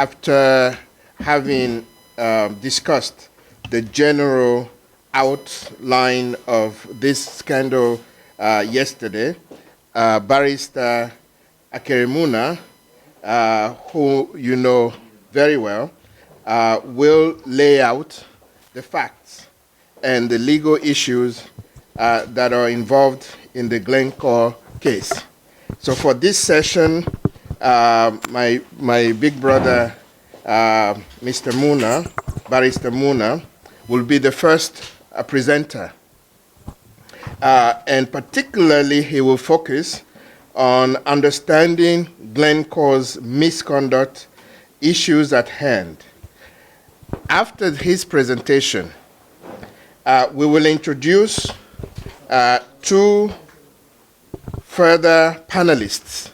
after having discussed the general outline of this scandal yesterday, Barrister Akerimuna, who you know very well, will lay out the facts and the legal issues that are involved in the Glencore case. So for this session, my big brother, Mr. Muna, Barrister Muna, will be the first presenter. And particularly, he will focus on understanding Glencore's misconduct issues at hand. After his presentation, we will introduce two further panelists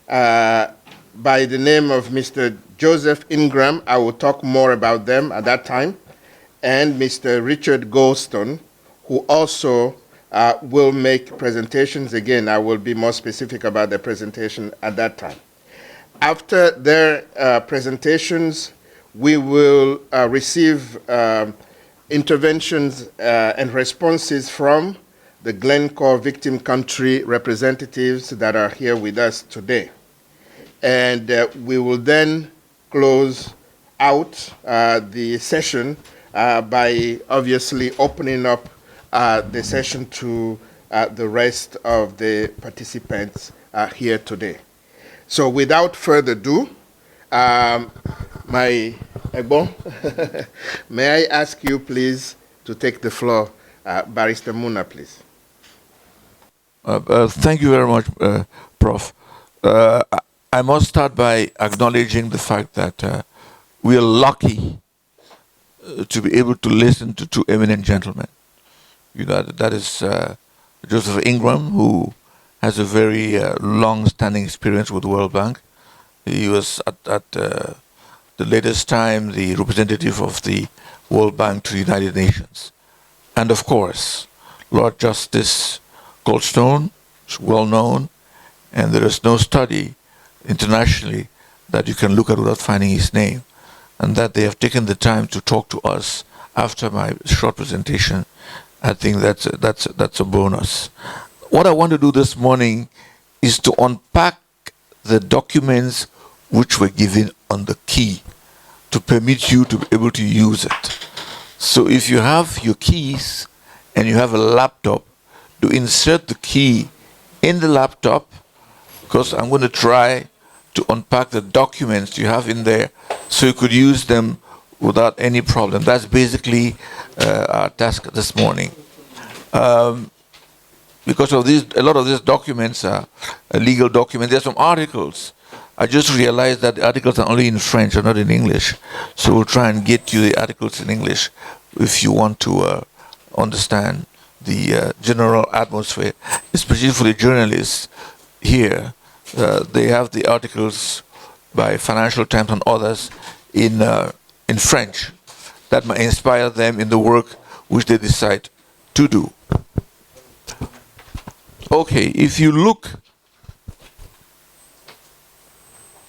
by the name of Mr. Joseph Ingram. I will talk more about them at that time, and Mr. Richard Goldstone, who also will make presentations. Again, I will be more specific about the presentation at that time. After their presentations, we will receive interventions and responses from the Glencore victim country representatives that are here with us today. And we will then close out the session by obviously opening up the session to the rest of the participants here today. So without further ado, my Egbon, may I ask you please to take the floor, Barrister Muna, please. Thank you very much, Prof. I must start by acknowledging the fact that we are lucky to be able to listen to two eminent gentlemen. You know, that is Joseph Ingram, who has a very long-standing experience with the World Bank. He was at the latest time the representative of the World Bank to the United Nations. And of course, Lord Justice Goldstone is well known, and there is no study internationally that you can look at without finding his name. And that they have taken the time to talk to us after my short presentation, I think that's a bonus. What I want to do this morning is to unpack the documents which were given on the key to permit you to be able to use it. So if you have your keys and you have a laptop, to insert the key in the laptop, because I'm going to try to unpack the documents you have in there so you could use them without any problem. That's basically our task this morning. Because of these, a lot of these documents are legal documents. There's some articles. I just realized that the articles are only in French or not in English. So we'll try and get you the articles in English if you want to understand the general atmosphere, especially for the journalists here. They have the articles by Financial Times and others in French that might inspire them in the work which they decide to do. Okay, if you look,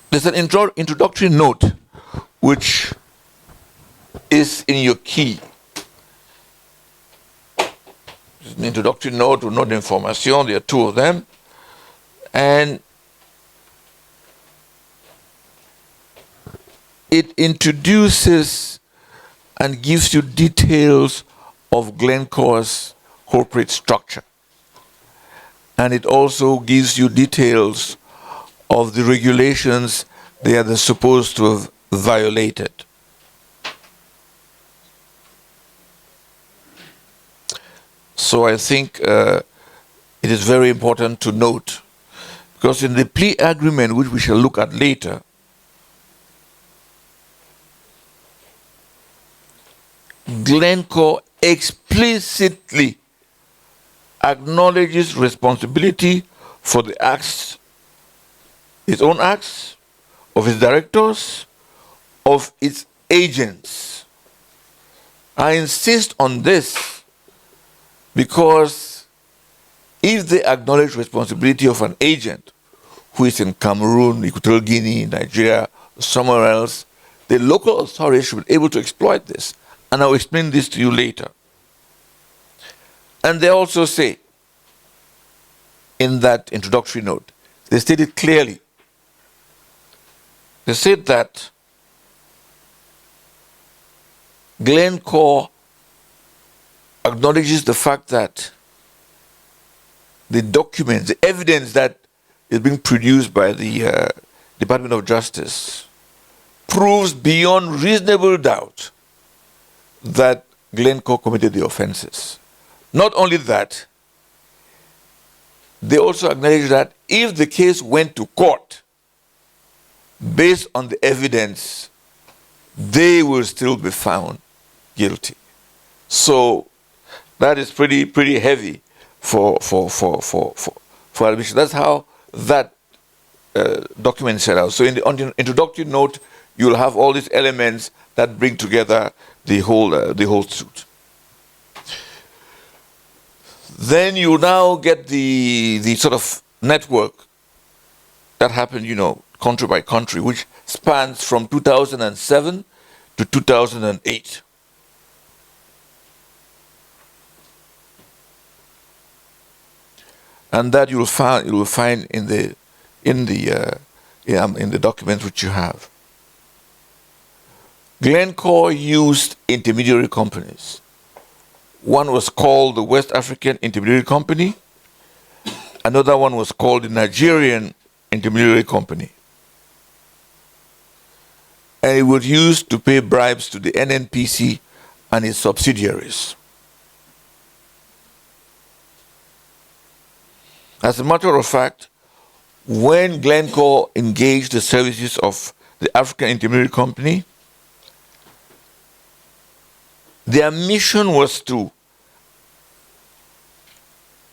there's an introductory note which is in your key. There's an introductory note or note d'information, there are two of them. And it introduces and gives you details of Glencore's corporate structure. And it also gives you details of the regulations they are supposed to have violated. So I think it is very important to note, because in the plea agreement, which we shall look at later, Glencore explicitly acknowledges responsibility for the acts, its own acts, of its directors, of its agents. I insist on this because if they acknowledge responsibility of an agent who is in Cameroon, Equatorial Guinea, Nigeria, somewhere else, the local authorities should be able to exploit this. And I'll explain this to you later. And they also say, in that introductory note, they stated clearly, they said that Glencore acknowledges the fact that the documents, the evidence that is being produced by the Department of Justice proves beyond reasonable doubt that Glencore committed the offenses. Not only that, they also acknowledge that if the case went to court, based on the evidence, they will still be found guilty. So that is pretty heavy for admission. That's how that document set out. So on the introductory note, you'll have all these elements that bring together the whole suit. Then you now get the sort of network that happened, country by country, which spans from 2007 to 2008. And that you will find in the documents which you have. Glencore used intermediary companies. One was called the West African Intermediary Company. Another one was called the Nigerian Intermediary Company. And it was used to pay bribes to the NNPC and its subsidiaries. As a matter of fact, when Glencore engaged the services of the African Intermediary Company, their mission was to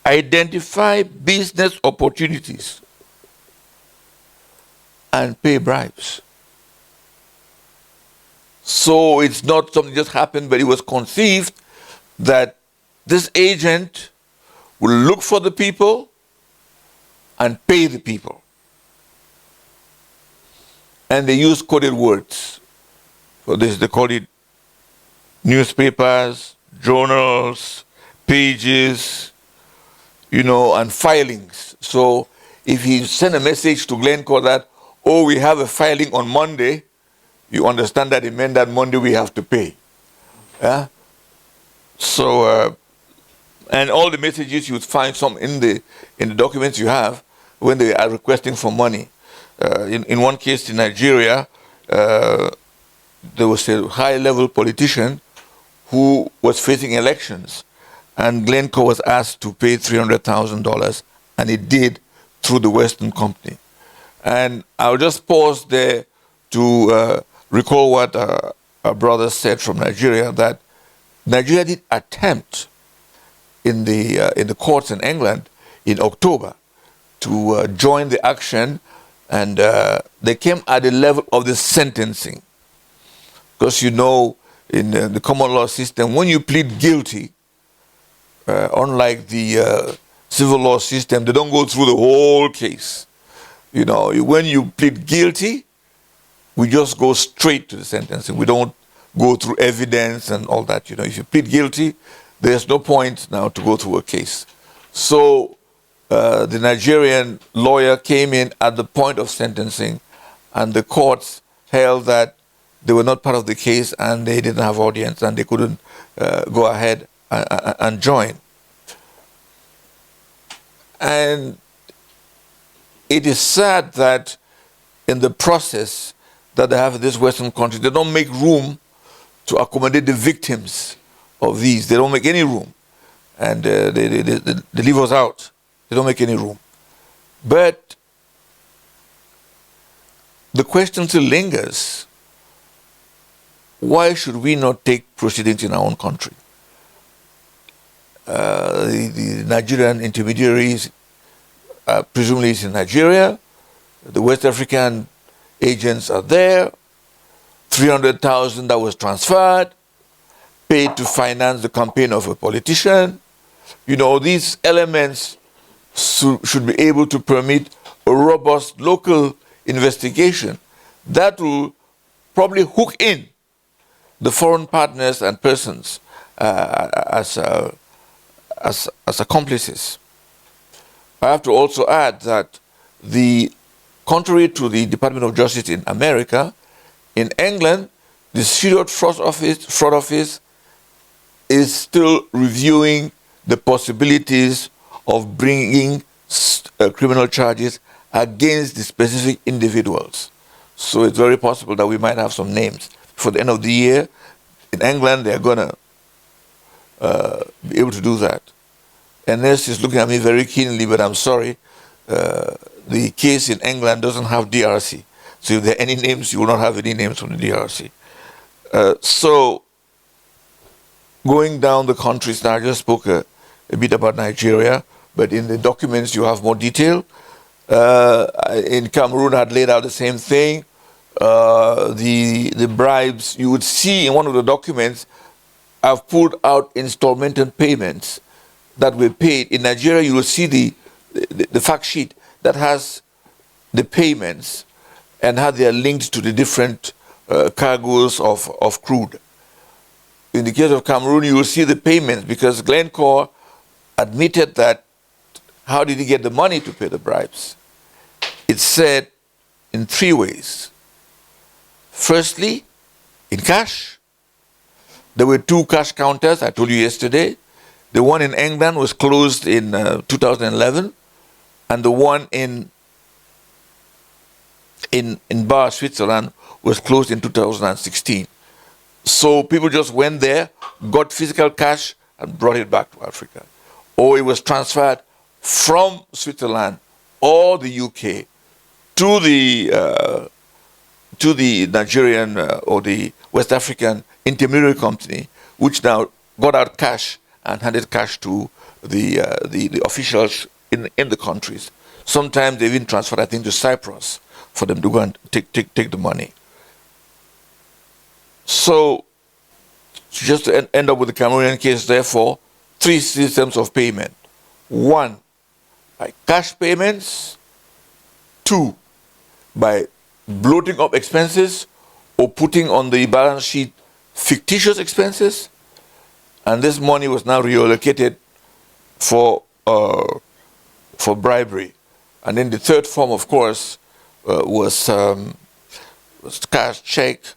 identify business opportunities and pay bribes. So it's not something just happened, but it was conceived that this agent will look for the people and pay the people. And they use coded words for this. They call it newspapers, journals, pages, and filings. So if he sent a message to Glencore that, oh, we have a filing on Monday, you understand that it meant that Monday we have to pay. Yeah? So, and all the messages, you would find some in the documents you have when they are requesting for money. In one case in Nigeria, there was a high-level politician who was facing elections, and Glencore was asked to pay $300,000, and it did through the Western company. And I'll just pause there to recall what our brother said from Nigeria, that Nigeria did attempt in the courts in England in October to join the action, and they came at the level of the sentencing. Because in the common law system, when you plead guilty, unlike the civil law system, they don't go through the whole case. When you plead guilty, we just go straight to the sentencing. We don't go through evidence and all that. If you plead guilty, there's no point now to go through a case. So the Nigerian lawyer came in at the point of sentencing, and the courts held that they were not part of the case and they didn't have audience and they couldn't go ahead and join. And it is sad that in the process that they have in this Western country, they don't make room to accommodate the victims of these. They don't make any room. And they leave us out. They don't make any room. But the question still lingers. Why should we not take proceedings in our own country? The Nigerian intermediaries, presumably is in Nigeria. The West African agents are there. 300,000 that was transferred, paid to finance the campaign of a politician. These elements should be able to permit a robust local investigation that will probably hook in the foreign partners and persons as accomplices. I have to also add that contrary to the Department of Justice in America, in England, the Serious Fraud Office is still reviewing the possibilities of bringing criminal charges against the specific individuals. So it's very possible that we might have some names. For the end of the year, in England, they're going to be able to do that. And this is looking at me very keenly, but I'm sorry, the case in England doesn't have DRC. So if there are any names, you will not have any names from the DRC. So going down the countries, now I just spoke a bit about Nigeria, but in the documents you have more detail. In Cameroon, I had laid out the same thing. The bribes, you would see in one of the documents, I've pulled out installmented payments that were paid. In Nigeria, you will see the fact sheet that has the payments and how they are linked to the different cargoes of crude. In the case of Cameroon, you will see the payments because Glencore admitted that. How did he get the money to pay the bribes? It's said in 3 ways. Firstly, in cash. There were 2 cash counters, I told you yesterday. The one in England was closed in 2011, and the one in Bar, Switzerland, was closed in 2016. So people just went there, got physical cash, and brought it back to Africa. Or it was transferred from Switzerland or the UK to the Nigerian or the West African intermediary company, which now got out cash and handed cash to the officials in the countries. Sometimes they even transferred, I think, to Cyprus for them to go and take the money. So just to end up with the Cameroonian case, therefore, 3 systems of payment. 1, by cash payments. 2, by bloating up expenses or putting on the balance sheet fictitious expenses. And this money was now reallocated for bribery. And then the third form, of course, was cash, check.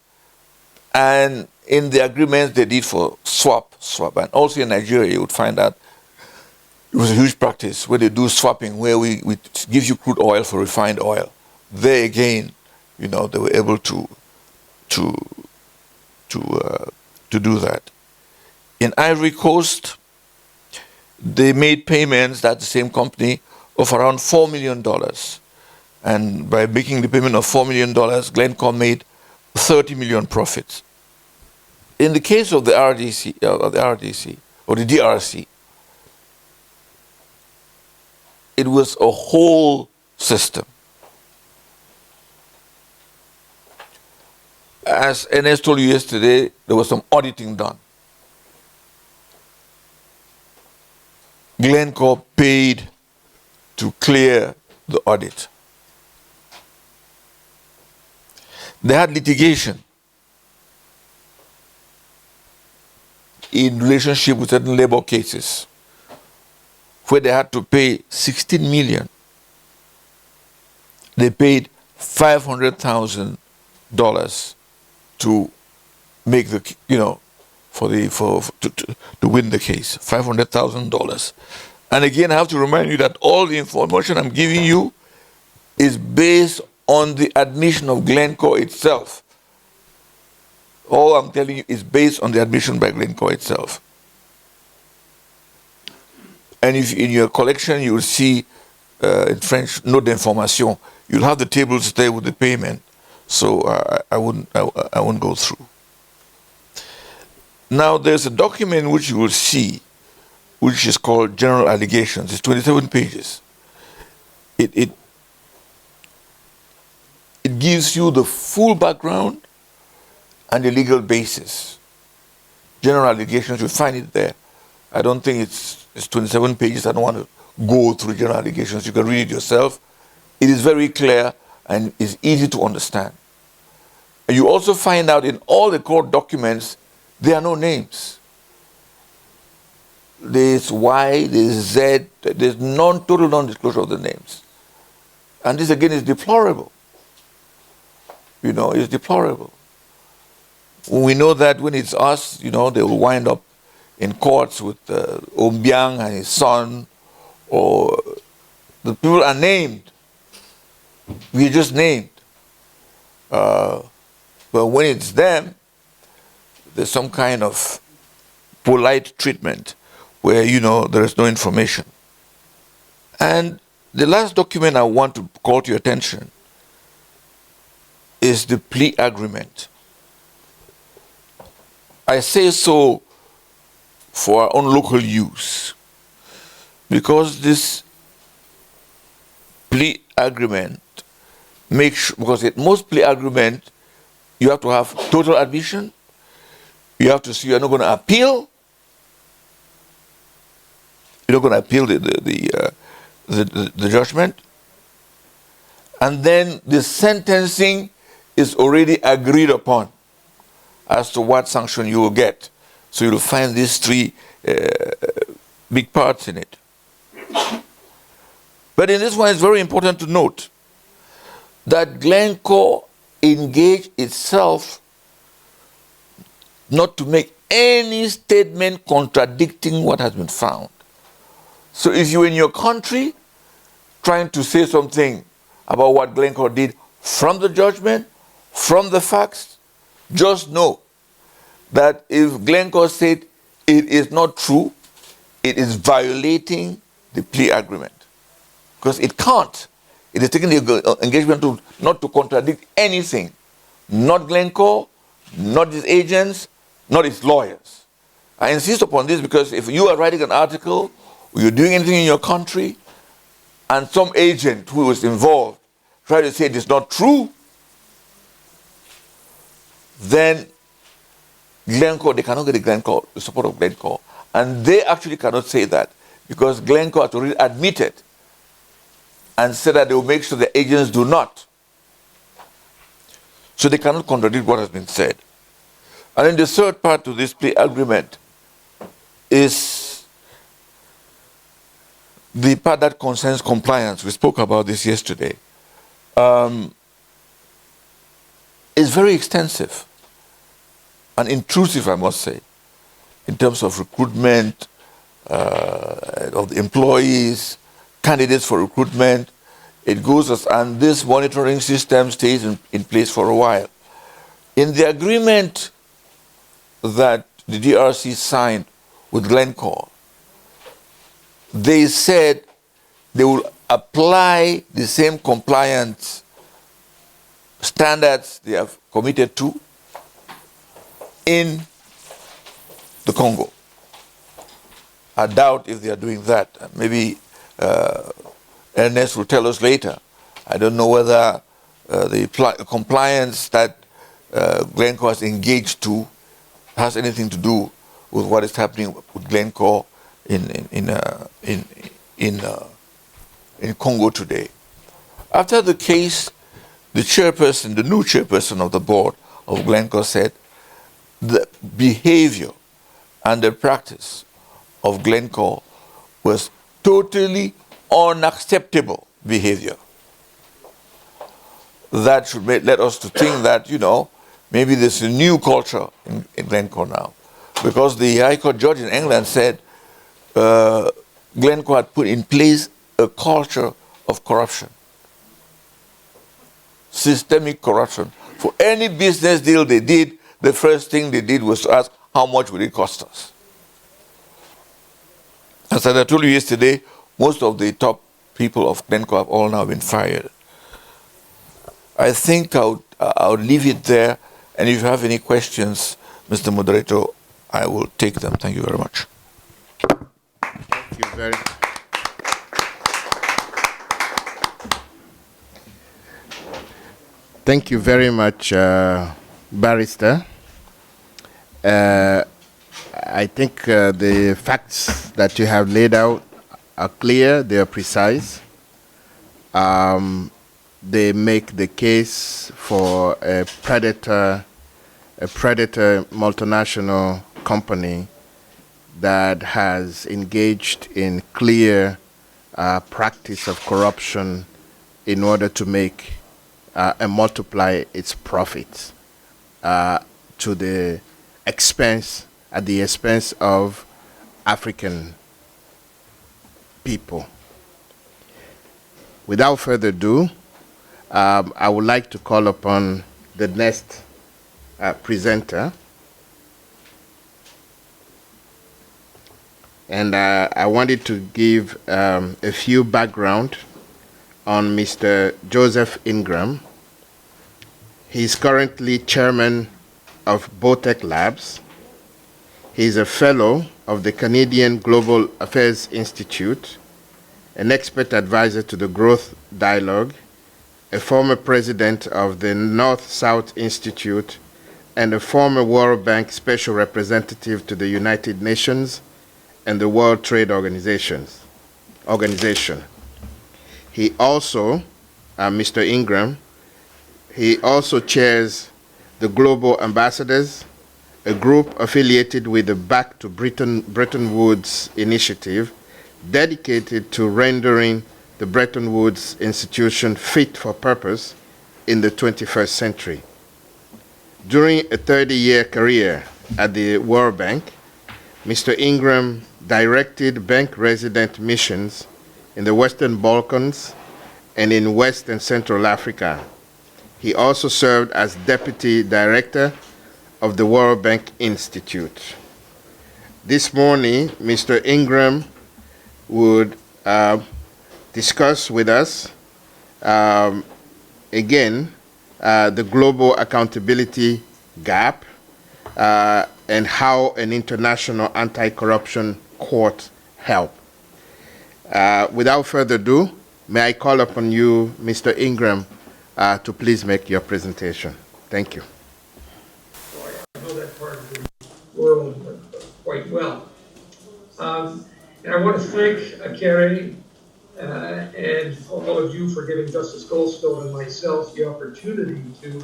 And in the agreements they did for swap. And also in Nigeria, you would find that it was a huge practice where they do swapping, where we give you crude oil for refined oil. There again, they were able to do that. In Ivory Coast, they made payments, that the same company, of around $4 million. And by making the payment of $4 million, Glencore made 30 million profits. In the case of the RDC, or the DRC, it was a whole system. As Enes told you yesterday, there was some auditing done. Glencore paid to clear the audit. They had litigation in relationship with certain labor cases where they had to pay 16 million. They paid $500,000 to make the, to win the case, $500,000. And again, I have to remind you that all the information I'm giving you is based on the admission of Glencore itself. All I'm telling you is based on the admission by Glencore itself. And if in your collection you will see, in French, note d'information, you'll have the tables there with the payment. So I won't go through. Now there's a document which you will see, which is called General Allegations. It's 27 pages. It gives you the full background and the legal basis. General Allegations, you'll find it there. I don't think it's 27 pages. I don't want to go through General Allegations. You can read it yourself. It is very clear and is easy to understand. You also find out in all the court documents, there are no names. There's Y, there's Z, there's total non-disclosure of the names. And this again is deplorable. You know, it's deplorable. We know that when it's us, you know, they will wind up in courts with Ombiang and his son, or the people are named. We are just named. But when it's them, there's some kind of polite treatment where, you know, there is no information. And the last document I want to call to your attention is the plea agreement. I say so for our own local use because this plea agreement makes, because at most plea agreement, you have to have total admission, you have to see you're not going to appeal, you're not going to appeal the judgment, and then the sentencing is already agreed upon as to what sanction you will get. So you'll find these three big parts in it. But in this one, it's very important to note that Glencore engaged itself not to make any statement contradicting what has been found. So if you're in your country trying to say something about what Glencore did from the judgment, from the facts, just know that if Glencore said it is not true, it is violating the plea agreement. Because it can't. It is taking the engagement to not to contradict anything. Not Glencore, not its agents, not its lawyers. I insist upon this because if you are writing an article, or you're doing anything in your country, and some agent who was involved try to say it is not true, then Glencore, they cannot get the support of Glencore. And they actually cannot say that because Glencore has already admitted and said that they will make sure the agents do not. So they cannot contradict what has been said. And then the third part to this plea agreement is the part that concerns compliance. We spoke about this yesterday. It's very extensive and intrusive, I must say, in terms of recruitment of the employees, candidates for recruitment. It goes and this monitoring system stays in place for a while. In the agreement that the DRC signed with Glencore, they said they will apply the same compliance standards they have committed to in the Congo. I doubt if they are doing that. Maybe Ernest will tell us later. I don't know whether the compliance that Glencore has engaged to has anything to do with what is happening with Glencore in Congo today. After the case, the new chairperson of the board of Glencore said the behavior and the practice of Glencore was totally unacceptable behavior. That should let us to think that, you know, maybe there's a new culture in Glencore now. Because the High Court judge in England said Glencore had put in place a culture of corruption. Systemic corruption. For any business deal they did, the first thing they did was to ask, how much would it cost us? As I told you yesterday, most of the top people of Glencore have all now been fired. I think I'll leave it there, and if you have any questions, Mr. Moderator, I will take them. Thank you very much. Thank you very much, Barrister. I think the facts that you have laid out are clear, they are precise. they make the case for a predator multinational company that has engaged in clear practice of corruption in order to make and multiply its profits to the expense, at the expense of African people. Without further ado, I would like to call upon the next presenter. And I wanted to give a few background on Mr. Joseph Ingram. He's currently chairman of Botech Labs. He's a fellow of the Canadian Global Affairs Institute, an expert advisor to the Growth Dialogue, a former president of the North-South Institute, and a former World Bank Special Representative to the United Nations and the World Trade Organization. He also, Mr. Ingram, he also chairs the Global Ambassadors, a group affiliated with the Back to Bretton Woods initiative, dedicated to rendering the Bretton Woods institution fit for purpose in the 21st century. During a 30-year career at the World Bank, Mr. Ingram directed bank resident missions in the Western Balkans and in West and Central Africa. He also served as deputy director of the World Bank Institute. This morning, Mr. Ingram would discuss with us again the global accountability gap and how an international anti-corruption court help. Without further ado, may I call upon you, Mr. Ingram, to please make your presentation. Thank you. I know that part of the world quite well. And I want to thank Kerry and all of you for giving Justice Goldstone and myself the opportunity to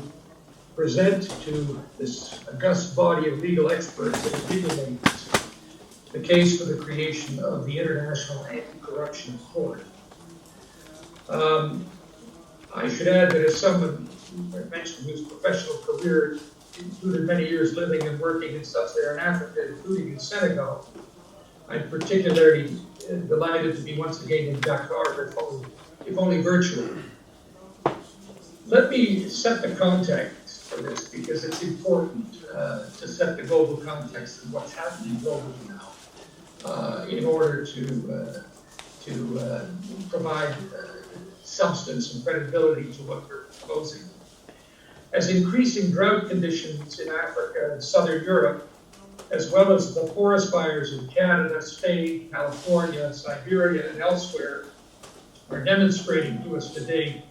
present to this august body of legal experts and legal makers the case for the creation of the International Anti-Corruption Court. I should add that as someone who mentioned whose professional career included many years living and working in sub-Saharan Africa, including in Senegal, I'm particularly delighted to be once again in Dakar, if only virtually. Let me set the context for this, because it's important to set the global context of what's happening globally now in order to provide substance and credibility to what we're proposing. As increasing drought conditions in Africa and Southern Europe, as well as the forest fires in Canada, Spain, California, Siberia, and elsewhere, are demonstrating to us today,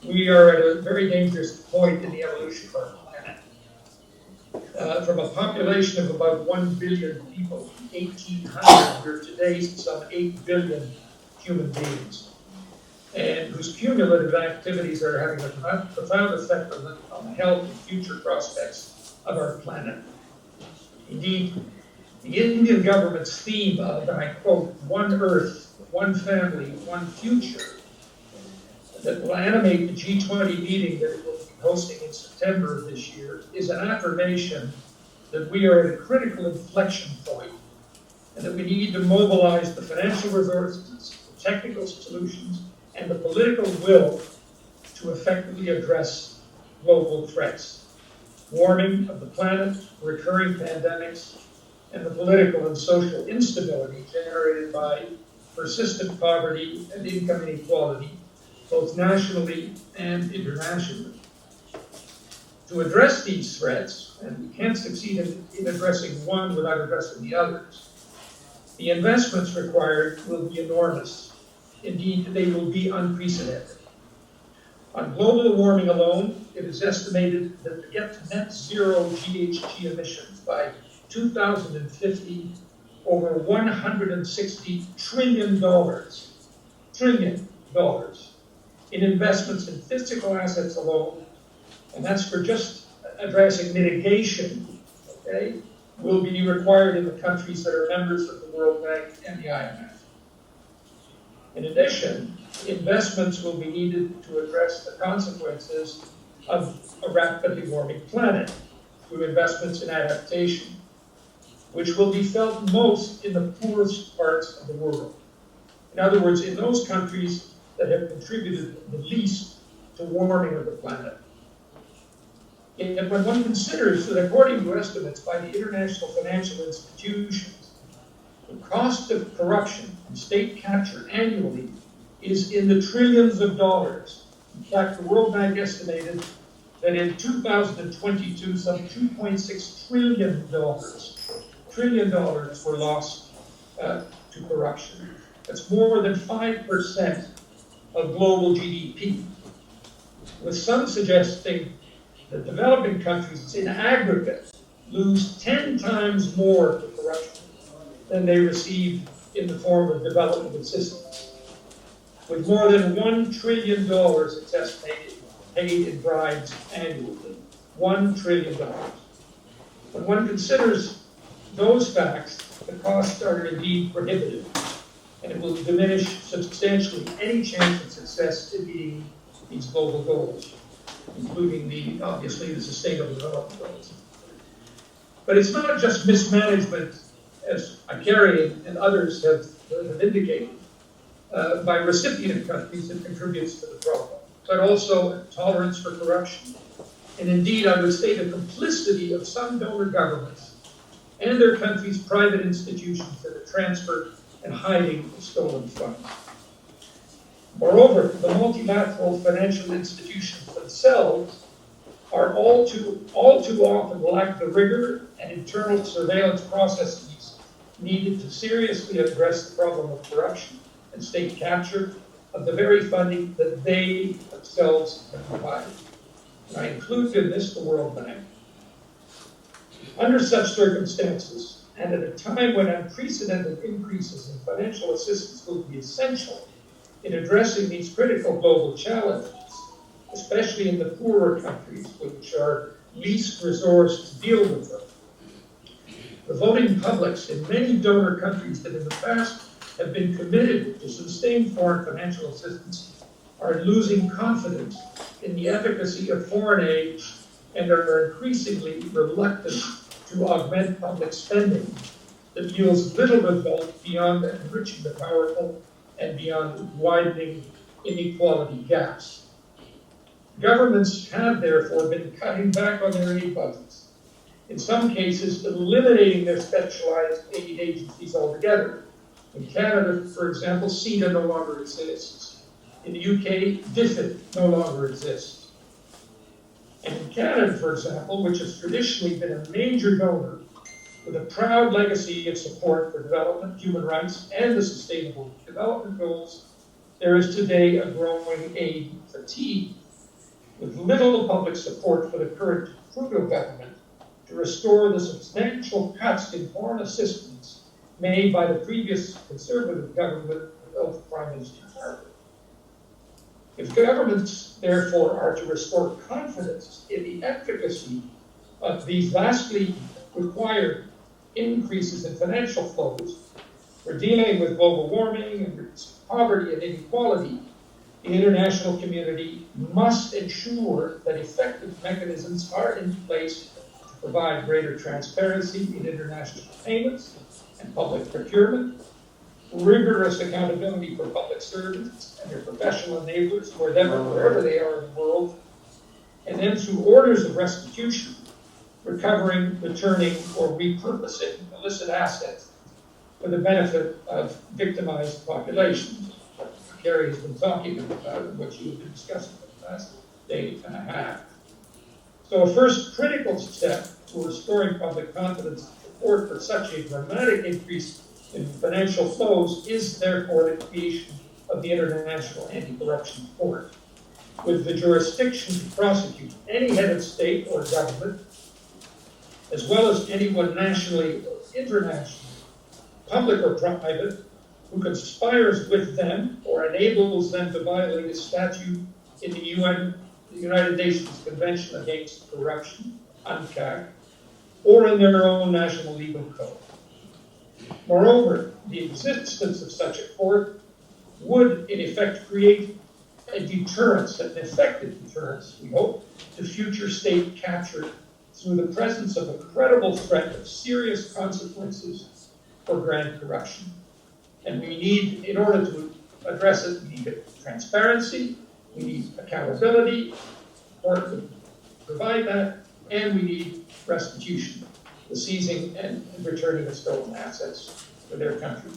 we are at a very dangerous point in the evolution of our planet. From a population of about 1 billion people in 1800, we're today some 8 billion human beings, and whose cumulative activities are having a profound effect on the health and future prospects of our planet. Indeed, the Indian government's theme of, and I quote, "One Earth, one family, one future," that will animate the G20 meeting that it will be hosting in September of this year, is an affirmation that we are at a critical inflection point and that we need to mobilize the financial resources, the technical solutions, and the political will to effectively address global threats: warming of the planet, recurring pandemics, and the political and social instability generated by persistent poverty and income inequality, both nationally and internationally. To address these threats, and we can't succeed in addressing one without addressing the others, the investments required will be enormous. Indeed, they will be unprecedented. On global warming alone, it is estimated that to get to net zero GHG emissions by 2050, over $160 trillion in investments in physical assets alone, and that's for just addressing mitigation, okay, will be required in the countries that are members of the World Bank and the IMF. In addition, investments will be needed to address the consequences of a rapidly warming planet through investments in adaptation, which will be felt most in the poorest parts of the world. In other words, in those countries that have contributed the least to warming of the planet. And when one considers that according to estimates by the international financial institutions, the cost of corruption and state capture annually is in the trillions of dollars. In fact, the World Bank estimated that in 2022, some $2.6 trillion were lost to corruption. That's more than 5% of global GDP, with some suggesting that developing countries in aggregate lose 10 times more to corruption than they receive in the form of development assistance, with more than $1 trillion, it's estimated, paid in bribes annually. $1 trillion. When one considers those facts, the costs are indeed prohibitive, and it will diminish substantially any chance of success in meeting these global goals, including obviously the Sustainable Development Goals. But it's not just mismanagement, as Ikari and others have indicated, by recipient countries that contributes to the problem, but also tolerance for corruption. And indeed, I would state a complicity of some donor governments and their countries' private institutions that are transferred and hiding stolen funds. Moreover, the multilateral financial institutions themselves are all too often lack the rigor and internal surveillance processes needed to seriously address the problem of corruption and state capture of the very funding that they themselves have provided. And I include in this the World Bank. Under such circumstances, and at a time when unprecedented increases in financial assistance will be essential in addressing these critical global challenges, especially in the poorer countries which are least resourced to deal with them, the voting publics in many donor countries that in the past have been committed to sustain foreign financial assistance are losing confidence in the efficacy of foreign aid and are increasingly reluctant to augment public spending that yields little result beyond enriching the powerful and beyond widening inequality gaps. Governments have therefore been cutting back on their aid budgets, in some cases eliminating their specialized aid agencies altogether. In Canada, for example, CEDA no longer exists. In the UK, DFID no longer exists. And in Canada, for example, which has traditionally been a major donor with a proud legacy of support for development, human rights, and the Sustainable Development Goals, there is today a growing aid fatigue, with little public support for the current Trudeau government to restore the substantial cuts in foreign assistance made by the previous Conservative government of Prime Minister Harper. If governments, therefore, are to restore confidence in the efficacy of these vastly required increases in financial flows for dealing with global warming and poverty and inequality, the international community must ensure that effective mechanisms are in place to provide greater transparency in international payments and public procurement, rigorous accountability for public servants and their professional enablers, wherever they are in the world, and then through orders of restitution, recovering, returning, or repurposing illicit assets for the benefit of victimized populations. What Gary has been talking about and what you have been discussing for the last day and a half. So a first critical step to restoring public confidence and support for such a dramatic increase in financial flows is therefore the creation of the International Anti-Corruption Court, with the jurisdiction to prosecute any head of state or government, as well as anyone nationally or internationally, public or private, who conspires with them or enables them to violate a statute in the United Nations Convention Against Corruption, UNCAC, or in their own national legal code. Moreover, the existence of such a court would, in effect, create a deterrence, an effective deterrence, we hope, to future state capture through the presence of a credible threat of serious consequences for grand corruption. And we need, in order to address it, we need transparency, we need accountability, or to provide that, and we need restitution, the seizing and returning of stolen assets to their country.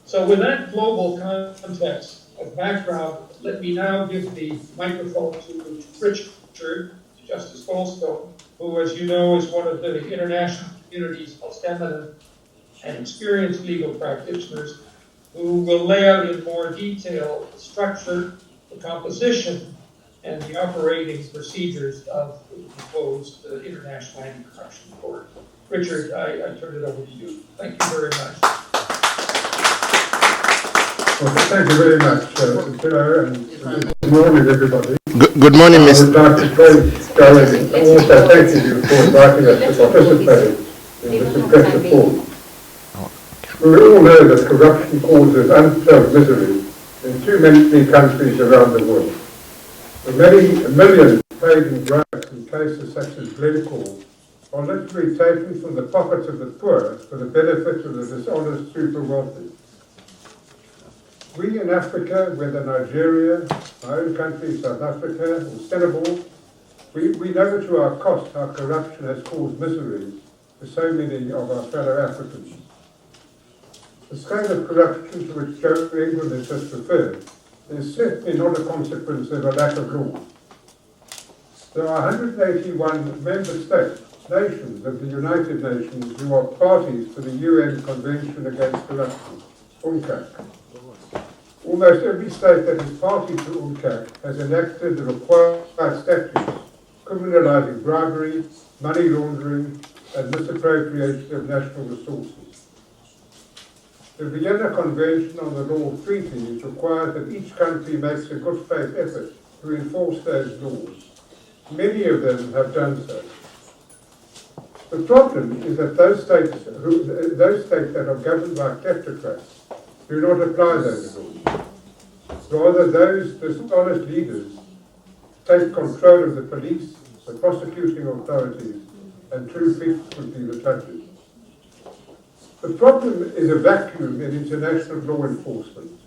So with that global context of background, let me now give the microphone to Richard, Justice Goldstone, who, as you know, is one of the international community's most eminent and experienced legal practitioners, who will lay out in more detail the structure, the composition, and the operating procedures of the proposed International Anti-Corruption Court. Richard, I turn it over to you. Thank you very much. Well, thank you very much, Chair, and good morning, everybody. Good morning, I Mr. would like to thank Gary and also thank you for inviting us to participate in this impressive forum. We all know that corruption causes untold misery in too many countries around the world. The millions paid in bribes in cases such as Glencore are literally taken from the pockets of the poor for the benefit of the dishonest super wealthy. We in Africa, whether Nigeria, my own country, South Africa, or Senegal, we know to our cost how corruption has caused misery to so many of our fellow Africans. The scale of corruption to which Joe England has just referred is certainly not a consequence of a lack of law. There are 181 member states, nations of the United Nations, who are parties to the UN Convention Against Corruption, UNCAC. Almost every state that is party to UNCAC has enacted the required statutes criminalising bribery, money laundering, and misappropriation of national resources. The Vienna Convention on the Law of Treaties requires that each country makes a good faith effort to enforce those laws. Many of them have done so. The problem is that those states that are governed by kleptocrats do not apply those laws. Rather, those dishonest leaders take control of the police, the prosecuting authorities, and too frequently the judges. The problem is a vacuum in international law enforcement.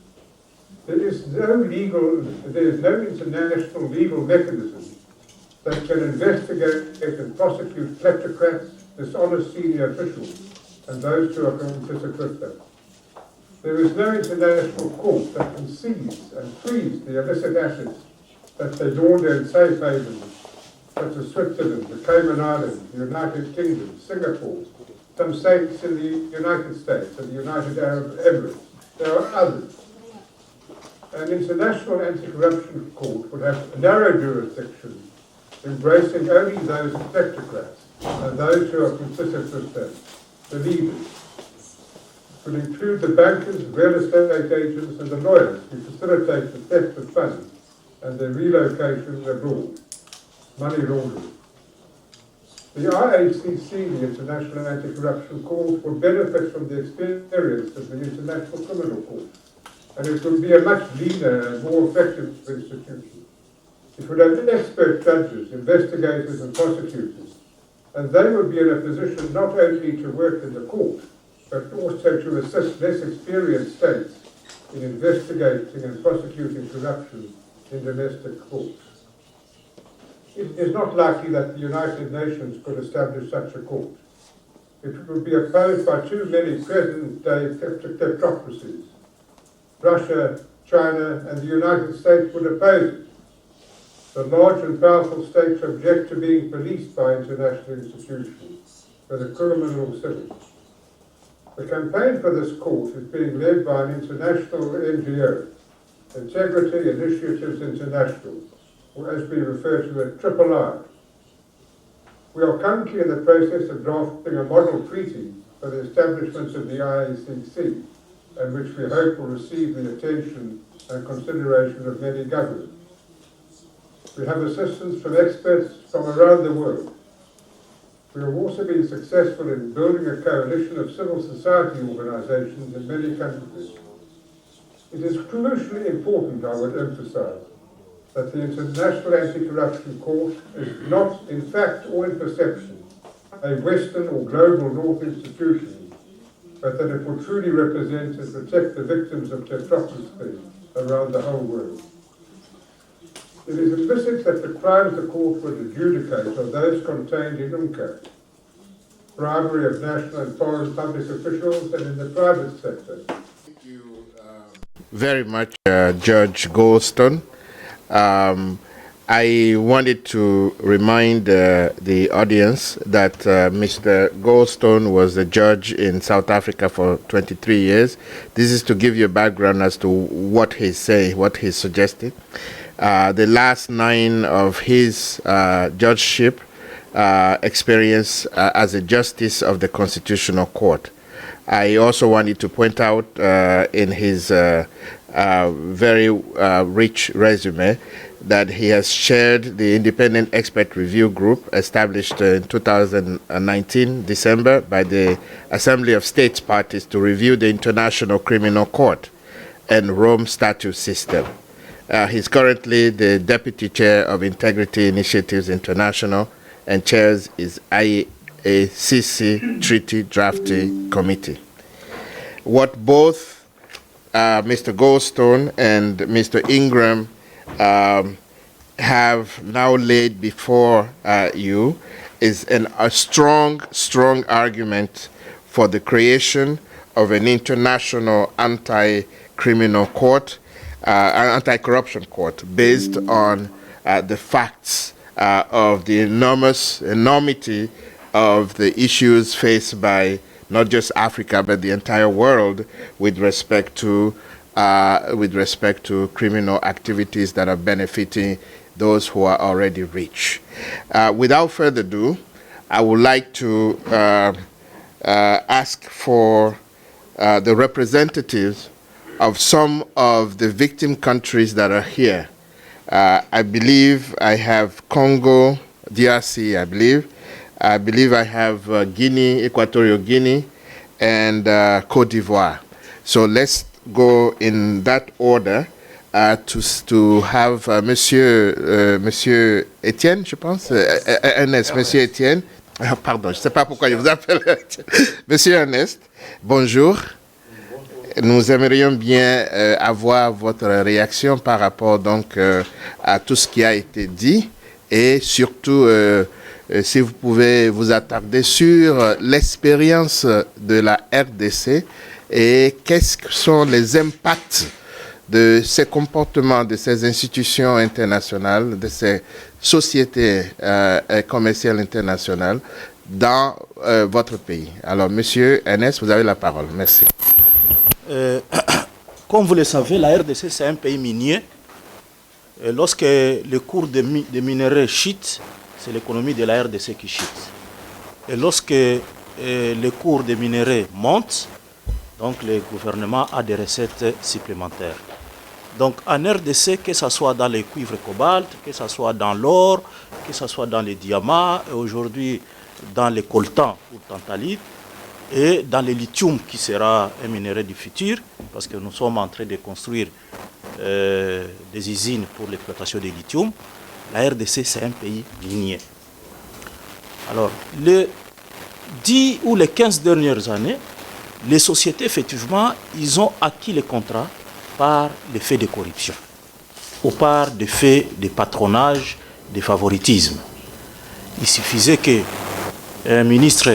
There is no international legal mechanism that can investigate and prosecute kleptocrats, dishonest senior officials, and those who are complicit with them. There is no international court that can seize and freeze the illicit assets that they launder in safe havens, such as Switzerland, the Cayman Islands, the United Kingdom, Singapore, some states in the United States and the United Arab Emirates. There are others. An international anti-corruption court would have a narrow jurisdiction, embracing only those kleptocrats and those who are complicit with them, the leaders. It would include the bankers, real estate agents, and the lawyers who facilitate the theft of funds and their relocation abroad, money laundering. The IACC, the International Anti-Corruption Court, will benefit from the experience of the International Criminal Court, and it will be a much leaner and more effective institution. It will have expert judges, investigators, and prosecutors, and they will be in a position not only to work in the court, but also to assist less experienced states in investigating and prosecuting corruption in domestic courts. It is not likely that the United Nations could establish such a court. It would be opposed by too many present-day kleptocracies. Russia, China, and the United States would oppose it. The large and powerful states object to being policed by international institutions, whether criminal or civil. The campaign for this court is being led by an international NGO, Integrity Initiatives International, or as we refer to it, III. We are currently in the process of drafting a model treaty for the establishment of the IACC, and which we hope will receive the attention and consideration of many governments. We have assistance from experts from around the world. We have also been successful in building a coalition of civil society organizations in many countries. It is crucially important, I would emphasize, that the International Anti-Corruption Court is not, in fact or in perception, a Western or global North institution, but that it will truly represent and protect the victims of kleptocracy around the whole world. It is implicit that the crimes the court would adjudicate are those contained in UNCA, bribery of national and foreign public officials and in the private sector. Thank you very much, Judge Goldstone. I wanted to remind the audience that Mr. Goldstone was a judge in South Africa for 23 years. This is to give you a background as to what he's saying, what he's suggesting. The last 9 of his judgeship experience as a justice of the Constitutional Court. I also wanted to point out in his very rich resume that he has chaired the Independent Expert Review Group established in 2019, December, by the Assembly of States Parties to review the International Criminal Court and Rome Statute system. He's currently the Deputy Chair of Integrity Initiatives International and chairs his IACC Treaty Drafting Committee. What both Mr. Goldstone and Mr. Ingram have now laid before you is a strong argument for the creation of an international anti-criminal court, anti-corruption court, based on the facts of the enormity of the issues faced by not just Africa but the entire world with respect to criminal activities that are benefiting those who are already rich. Without further ado, I would like to ask for the representatives of some of the victim countries that are here. I believe I have Congo, DRC, I believe I have Guinea, Equatorial Guinea, and Côte d'Ivoire. So let's go in that order to have Monsieur Etienne, je pense, Ernest, Monsieur Etienne. Pardon, je ne sais pas pourquoi je vous appelle. Monsieur Ernest, bonjour. Nous aimerions bien avoir votre réaction par rapport donc à tout ce qui a été dit et surtout si vous pouvez vous attarder sur l'expérience de la RDC et quels sont les impacts de ces comportements, de ces institutions internationales, de ces sociétés commerciales internationales dans votre pays. Alors, Monsieur Ernest, vous avez la parole. Merci. Comme vous le savez, la RDC, c'est un pays minier. Et lorsque le cours des minerais chute, c'est l'économie de la RDC qui chute. Et lorsque le cours des minerais monte, donc le gouvernement a des recettes supplémentaires. Donc en RDC, que ce soit dans les cuivres cobalt, que ce soit dans l'or, que ce soit dans les diamants, et aujourd'hui dans les coltans ou tantalite, et dans le lithium qui sera un minerai du futur, parce que nous sommes en train de construire des usines pour l'exploitation du lithium, la RDC c'est un pays minier. Alors, les 10 ou les 15 dernières années, les sociétés, effectivement, ils ont acquis les contrats par les faits de corruption ou par des faits de patronage, de favoritisme. Il suffisait qu'un ministre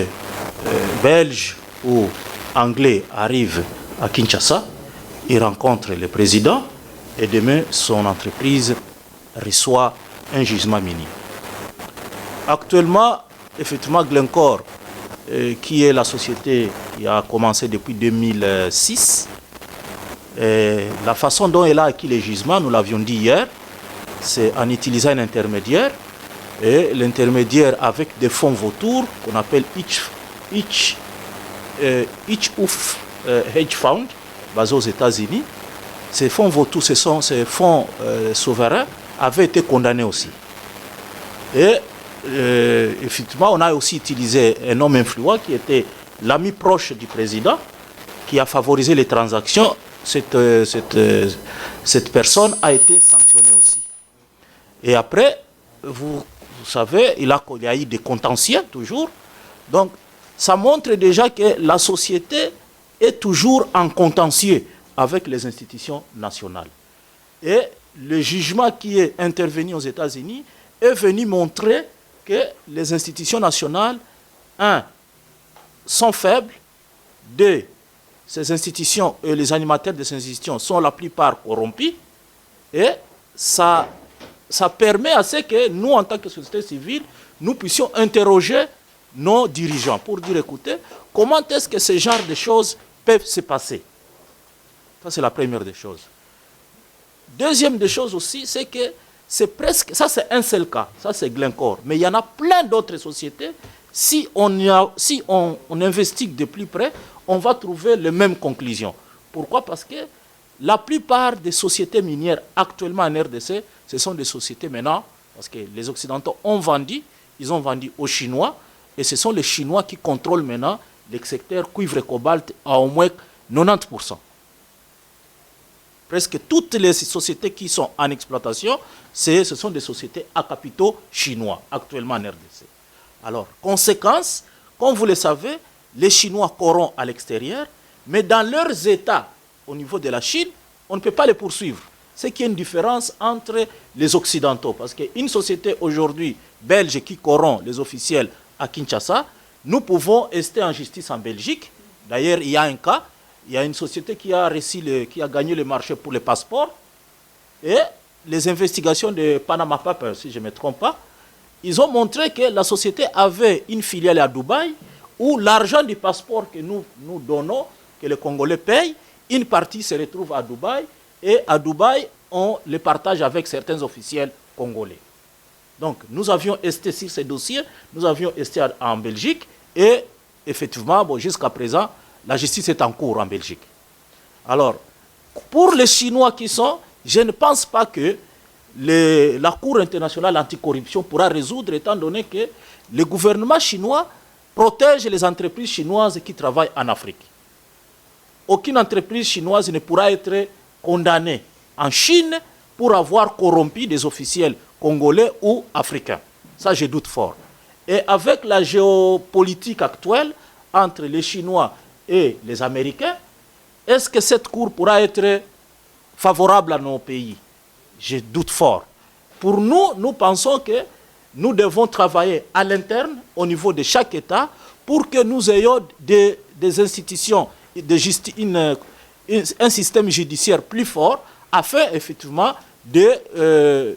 belge ou anglais arrive à Kinshasa, il rencontre le président et demain son entreprise reçoit un gisement minier. Actuellement, effectivement, Glencore, qui est la société qui a commencé depuis 2006, la façon dont elle a acquis les gisements, nous l'avions dit hier, c'est en utilisant un intermédiaire, et l'intermédiaire avec des fonds vautours qu'on appelle hedge fund, basés aux États-Unis, ces fonds vautours, ces fonds souverains avaient été condamnés aussi. Et effectivement, on a aussi utilisé un homme influent qui était l'ami proche du président, qui a favorisé les transactions. Cette personne a été sanctionnée aussi. Et après, vous savez, il y a eu des contentieux toujours. Donc, ça montre déjà que la société est toujours en contentieux avec les institutions nationales. Et le jugement qui est intervenu aux États-Unis est venu montrer que les institutions nationales, un, sont faibles, deux, ces institutions et les animateurs de ces institutions sont la plupart corrompus, et ça permet à ce que nous, en tant que société civile, nous puissions interroger nos dirigeants pour dire, écoutez, comment est-ce que ce genre de choses peuvent se passer? Ça, c'est la première des choses. Deuxième des choses aussi, c'est que c'est presque, ça c'est un seul cas, ça c'est Glencore, mais il y en a plein d'autres sociétés. Si on investigue de plus près, on va trouver les mêmes conclusions. Pourquoi? Parce que la plupart des sociétés minières actuellement en RDC, ce sont des sociétés maintenant, parce que les Occidentaux ont vendu, ils ont vendu aux Chinois, et ce sont les Chinois qui contrôlent maintenant les secteurs cuivre et cobalt à au moins 90%. Presque toutes les sociétés qui sont en exploitation, ce sont des sociétés à capitaux chinois, actuellement en RDC. Alors, conséquence, comme vous le savez, les Chinois corrompent à l'extérieur, mais dans leurs États, au niveau de la Chine, on ne peut pas les poursuivre. C'est qu'il y a une différence entre les Occidentaux. Parce qu'une société aujourd'hui belge qui corrompt les officiels à Kinshasa, nous pouvons rester en justice en Belgique. D'ailleurs, il y a un cas, il y a une société qui a gagné le marché pour les passeports. Et les investigations de Panama Papers, si je ne me trompe pas, ils ont montré que la société avait une filiale à Dubaï où l'argent du passeport que nous donnons, que les Congolais payent, une partie se retrouve à Dubaï et à Dubaï, on les partage avec certains officiels congolais. Donc, nous avions esté sur ces dossiers, nous avions esté en Belgique et effectivement, bon, jusqu'à présent, la justice est en cours en Belgique. Alors, pour les Chinois qui sont, je ne pense pas que la Cour internationale anticorruption pourra résoudre, étant donné que le gouvernement chinois protège les entreprises chinoises qui travaillent en Afrique. Aucune entreprise chinoise ne pourra être condamnée en Chine pour avoir corrompu des officiels congolais ou africains. Ça, je doute fort. Et avec la géopolitique actuelle entre les Chinois et les Américains, est-ce que cette Cour pourra être favorable à nos pays? Je doute fort. Pour nous, nous pensons que nous devons travailler à l'interne, au niveau de chaque État, pour que nous ayons des institutions, un système judiciaire plus fort, afin effectivement de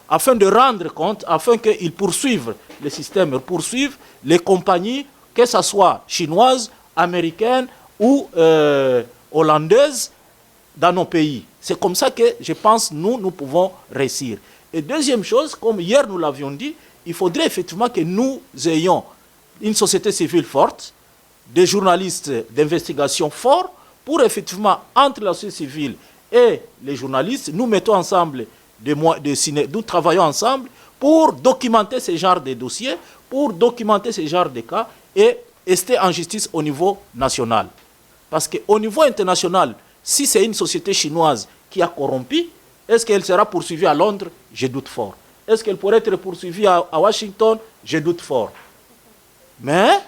rendre compte, afin qu'ils poursuivent le système, poursuivent les compagnies, que ce soit chinoises, américaines ou hollandaises, dans nos pays. C'est comme ça que je pense nous pouvons réussir. Et deuxième chose, comme hier nous l'avions dit, il faudrait effectivement que nous ayons une société civile forte, des journalistes d'investigation forts, pour effectivement, entre la société civile et les journalistes, nous mettons ensemble, nous travaillons ensemble pour documenter ce genre de dossiers, pour documenter ce genre de cas et rester en justice au niveau national. Parce qu'au niveau international, si c'est une société chinoise qui a corrompu, est-ce qu'elle sera poursuivie à Londres? Je doute fort. Est-ce qu'elle pourrait être poursuivie à Washington? Je doute fort. Mais,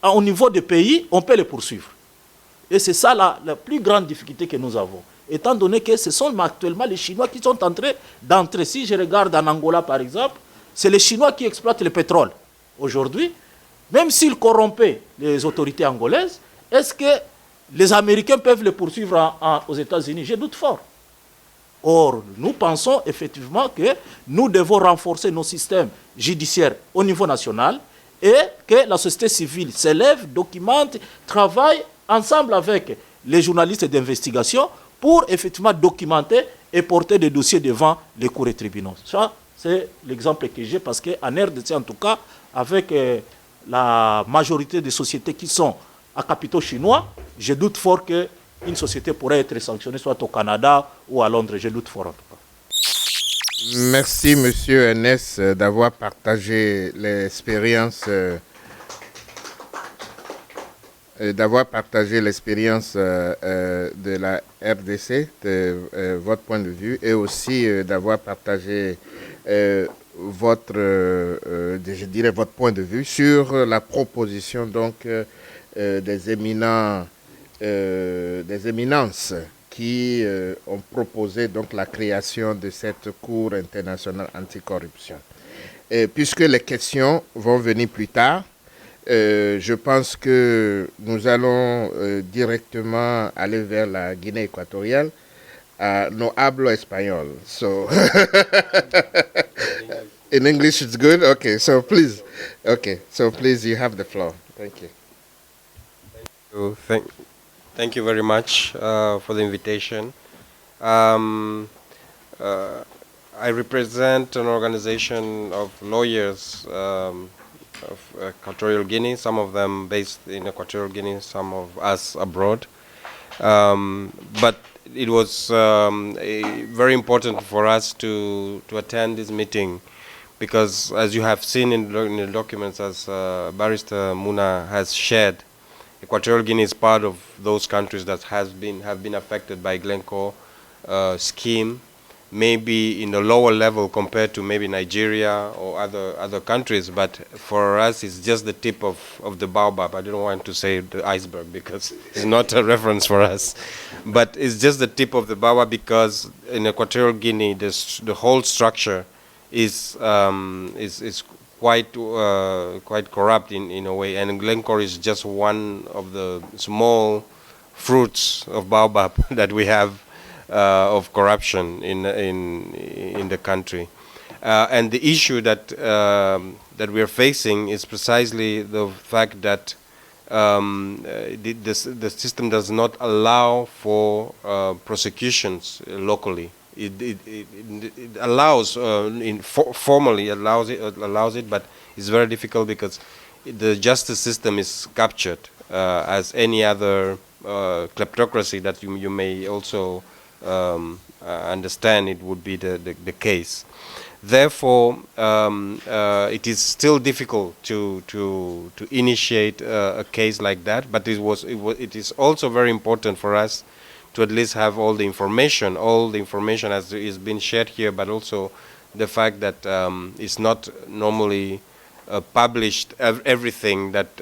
au niveau des pays, on peut les poursuivre. Et c'est ça la plus grande difficulté que nous avons. Étant donné que ce sont actuellement les Chinois qui sont en train d'entrer. Si je regarde en Angola, par exemple, c'est les Chinois qui exploitent le pétrole. Aujourd'hui, même s'ils corrompaient les autorités angolaises, est-ce que les Américains peuvent les poursuivre aux États-Unis? Je doute fort. Or, nous pensons effectivement que nous devons renforcer nos systèmes judiciaires au niveau national et que la société civile s'élève, documente, travaille ensemble avec les journalistes d'investigation pour effectivement documenter et porter des dossiers devant les cours et tribunaux. Ça, c'est l'exemple que j'ai parce qu'en RDC, en tout cas, avec la majorité des sociétés qui sont à capitaux chinois, je doute fort que une société pourrait être sanctionnée soit au Canada ou à Londres, je doute fort en tout cas. Merci, Monsieur Ernest, d'avoir partagé l'expérience de la RDC, de votre point de vue, et aussi d'avoir partagé votre, je dirais, votre point de vue sur la proposition donc des éminences qui ont proposé donc la création de cette Cour internationale anticorruption. Et puisque les questions vont venir plus tard, je pense que nous allons directement aller vers la Guinée équatoriale. No hablo español, so in English it's good. Okay, so please, you have the floor. Thank you. So thank you very much for the invitation. I represent an organization of lawyers of Equatorial Guinea, some of them based in Equatorial Guinea, some of us abroad. But it was very important for us to attend this meeting because, as you have seen in the documents, as Barrister Muna has shared, Equatorial Guinea is part of those countries that have been affected by Glencore scheme, maybe in a lower level compared to maybe Nigeria or other countries, but for us it's just the tip of the baobab. I don't want to say the iceberg because it's not a reference for us, but it's just the tip of the baobab because in Equatorial Guinea the whole structure is quite corrupt in a way, and Glencore is just one of the small fruits of baobab that we have of corruption in the country, and the issue that we are facing is precisely the fact that the system does not allow for prosecutions locally. It allows formally allows it, but it's very difficult because the justice system is captured as any other kleptocracy that you may also understand it would be the case. Therefore, it is still difficult to initiate a case like that. But it is also very important for us to at least have all the information as is been shared here, but also the fact that it's not normally published everything that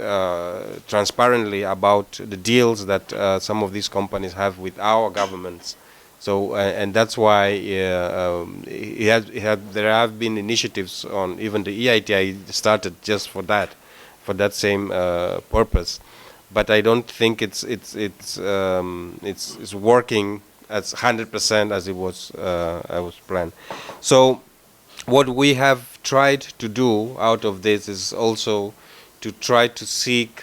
transparently about the deals that some of these companies have with our governments. So and that's why there have been initiatives on even the EITI started just for that same purpose. But I don't think it's working as 100% as it was planned. So what we have tried to do out of this is also to try to seek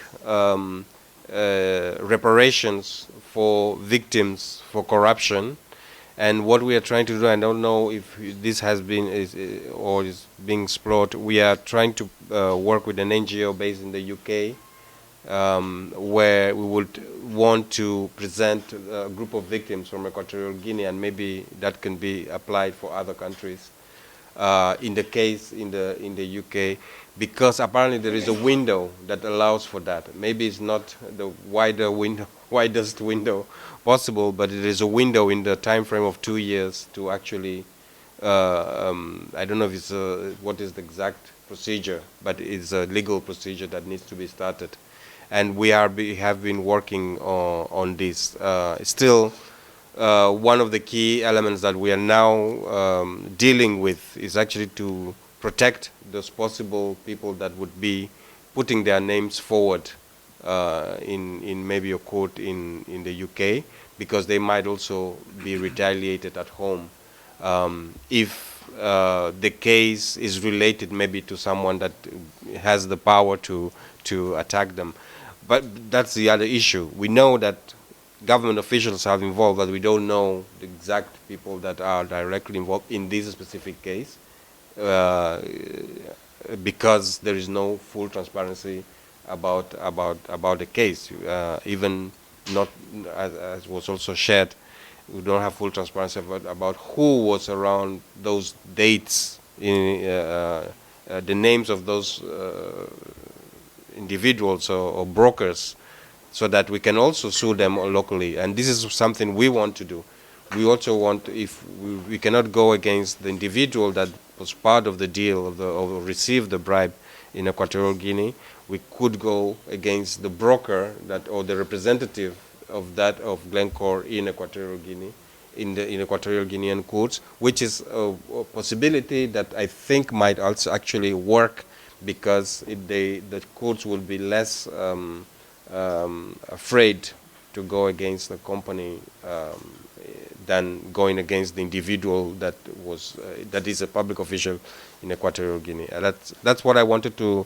reparations for victims for corruption. And what we are trying to do, I don't know if this has been is being explored. We are trying to work with an NGO based in the UK, where we would want to present a group of victims from Equatorial Guinea, and maybe that can be applied for other countries. In the case in the UK, because apparently there is a window that allows for that. Maybe it's not the widest window possible, but it is a window in the time frame of 2 years to actually, I don't know if it's what is the exact procedure, but it's a legal procedure that needs to be started. And we have been working on this. Still, one of the key elements that we are now dealing with is actually to protect those possible people that would be putting their names forward in maybe a court in the UK, because they might also be retaliated at home if the case is related maybe to someone that has the power to attack them. But that's the other issue. We know that government officials have involved, but we don't know the exact people that are directly involved in this specific case, because there is no full transparency about the case. Even not, as was also shared, we don't have full transparency about who was around those dates, in the names of those individuals or brokers, so that we can also sue them locally. And this is something we want to do. We also want, if we cannot go against the individual that was part of the deal or received the bribe in Equatorial Guinea, we could go against the broker or the representative of Glencore in Equatorial Guinea, in Equatorial Guinean courts, which is a possibility that I think might also actually work, because the courts will be less afraid to go against the company than going against the individual that is a public official in Equatorial Guinea. That's what I wanted to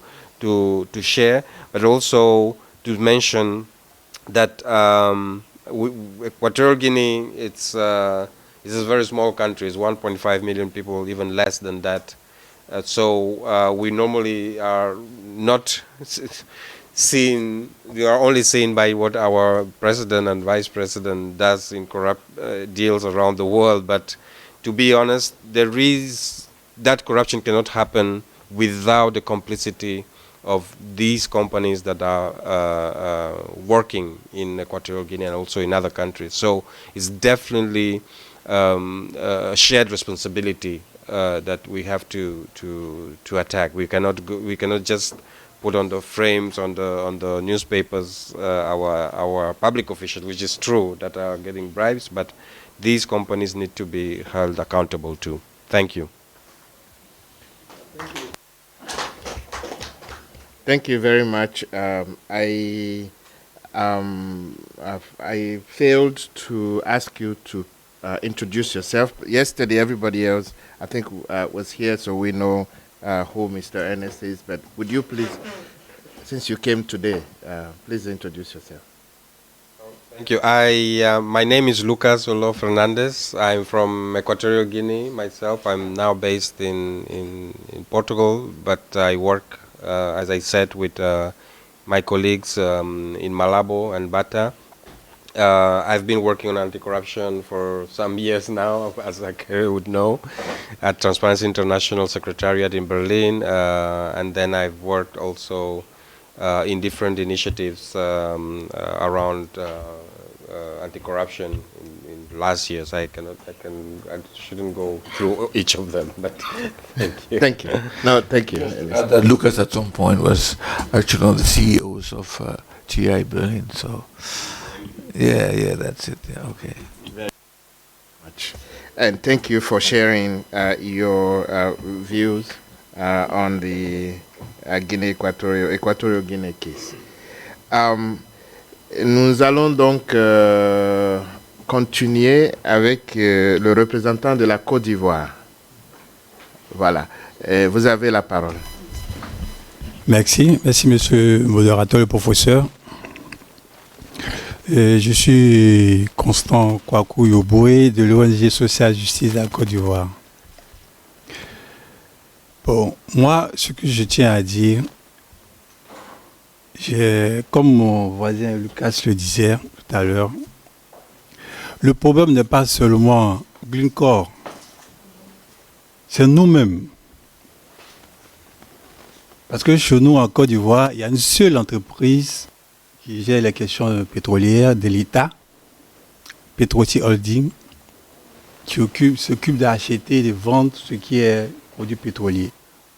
share, but also to mention that Equatorial Guinea, it's a very small country. It's 1.5 million people, even less than that. So we normally are not seen. We are only seen by what our president and vice president does in corrupt deals around the world. But to be honest, that corruption cannot happen without the complicity of these companies that are working in Equatorial Guinea and also in other countries. So it's definitely a shared responsibility that we have to attack. We cannot just put on the frames on the newspapers our public officials, which is true, that are getting bribes, but these companies need to be held accountable too. Thank you. Thank you very much. I failed to ask you to introduce yourself. Yesterday, everybody else, I think, was here, so we know who Mr. Ernest is. But would you please, since you came today, please introduce yourself. Thank you. My name is Lucas Olo Fernandez. I'm from Equatorial Guinea myself. I'm now based in Portugal, but I work, as I said, with my colleagues in Malabo and Bata. I've been working on anti-corruption for some years now, as I would know, at Transparency International Secretariat in Berlin, and then I've worked also in different initiatives around anti-corruption in last years. I shouldn't go through each of them, but thank you. Thank you. No, thank you. Lucas at some point was actually one of the CEOs of TI Berlin, so yeah, that's it. Yeah, okay. Very much. And thank you for sharing your views on the Equatorial Guinea case. Nous allons donc continuer avec le représentant de la Côte d'Ivoire. Voilà. Vous avez la parole. Merci monsieur le modérateur, le professeur. Je suis Constant Kwaku Yoboué de l'ONG Social Justice de la Côte d'Ivoire. Bon, moi, ce que je tiens à dire, comme mon voisin Lucas le disait tout à l'heure, le problème n'est pas seulement Glencore, c'est nous-mêmes. Parce que chez nous, en Côte d'Ivoire, il y a une seule entreprise qui gère les questions pétrolières de l'État, Petrosi Holding, qui s'occupe d'acheter et de vendre ce qui est produit pétrolier.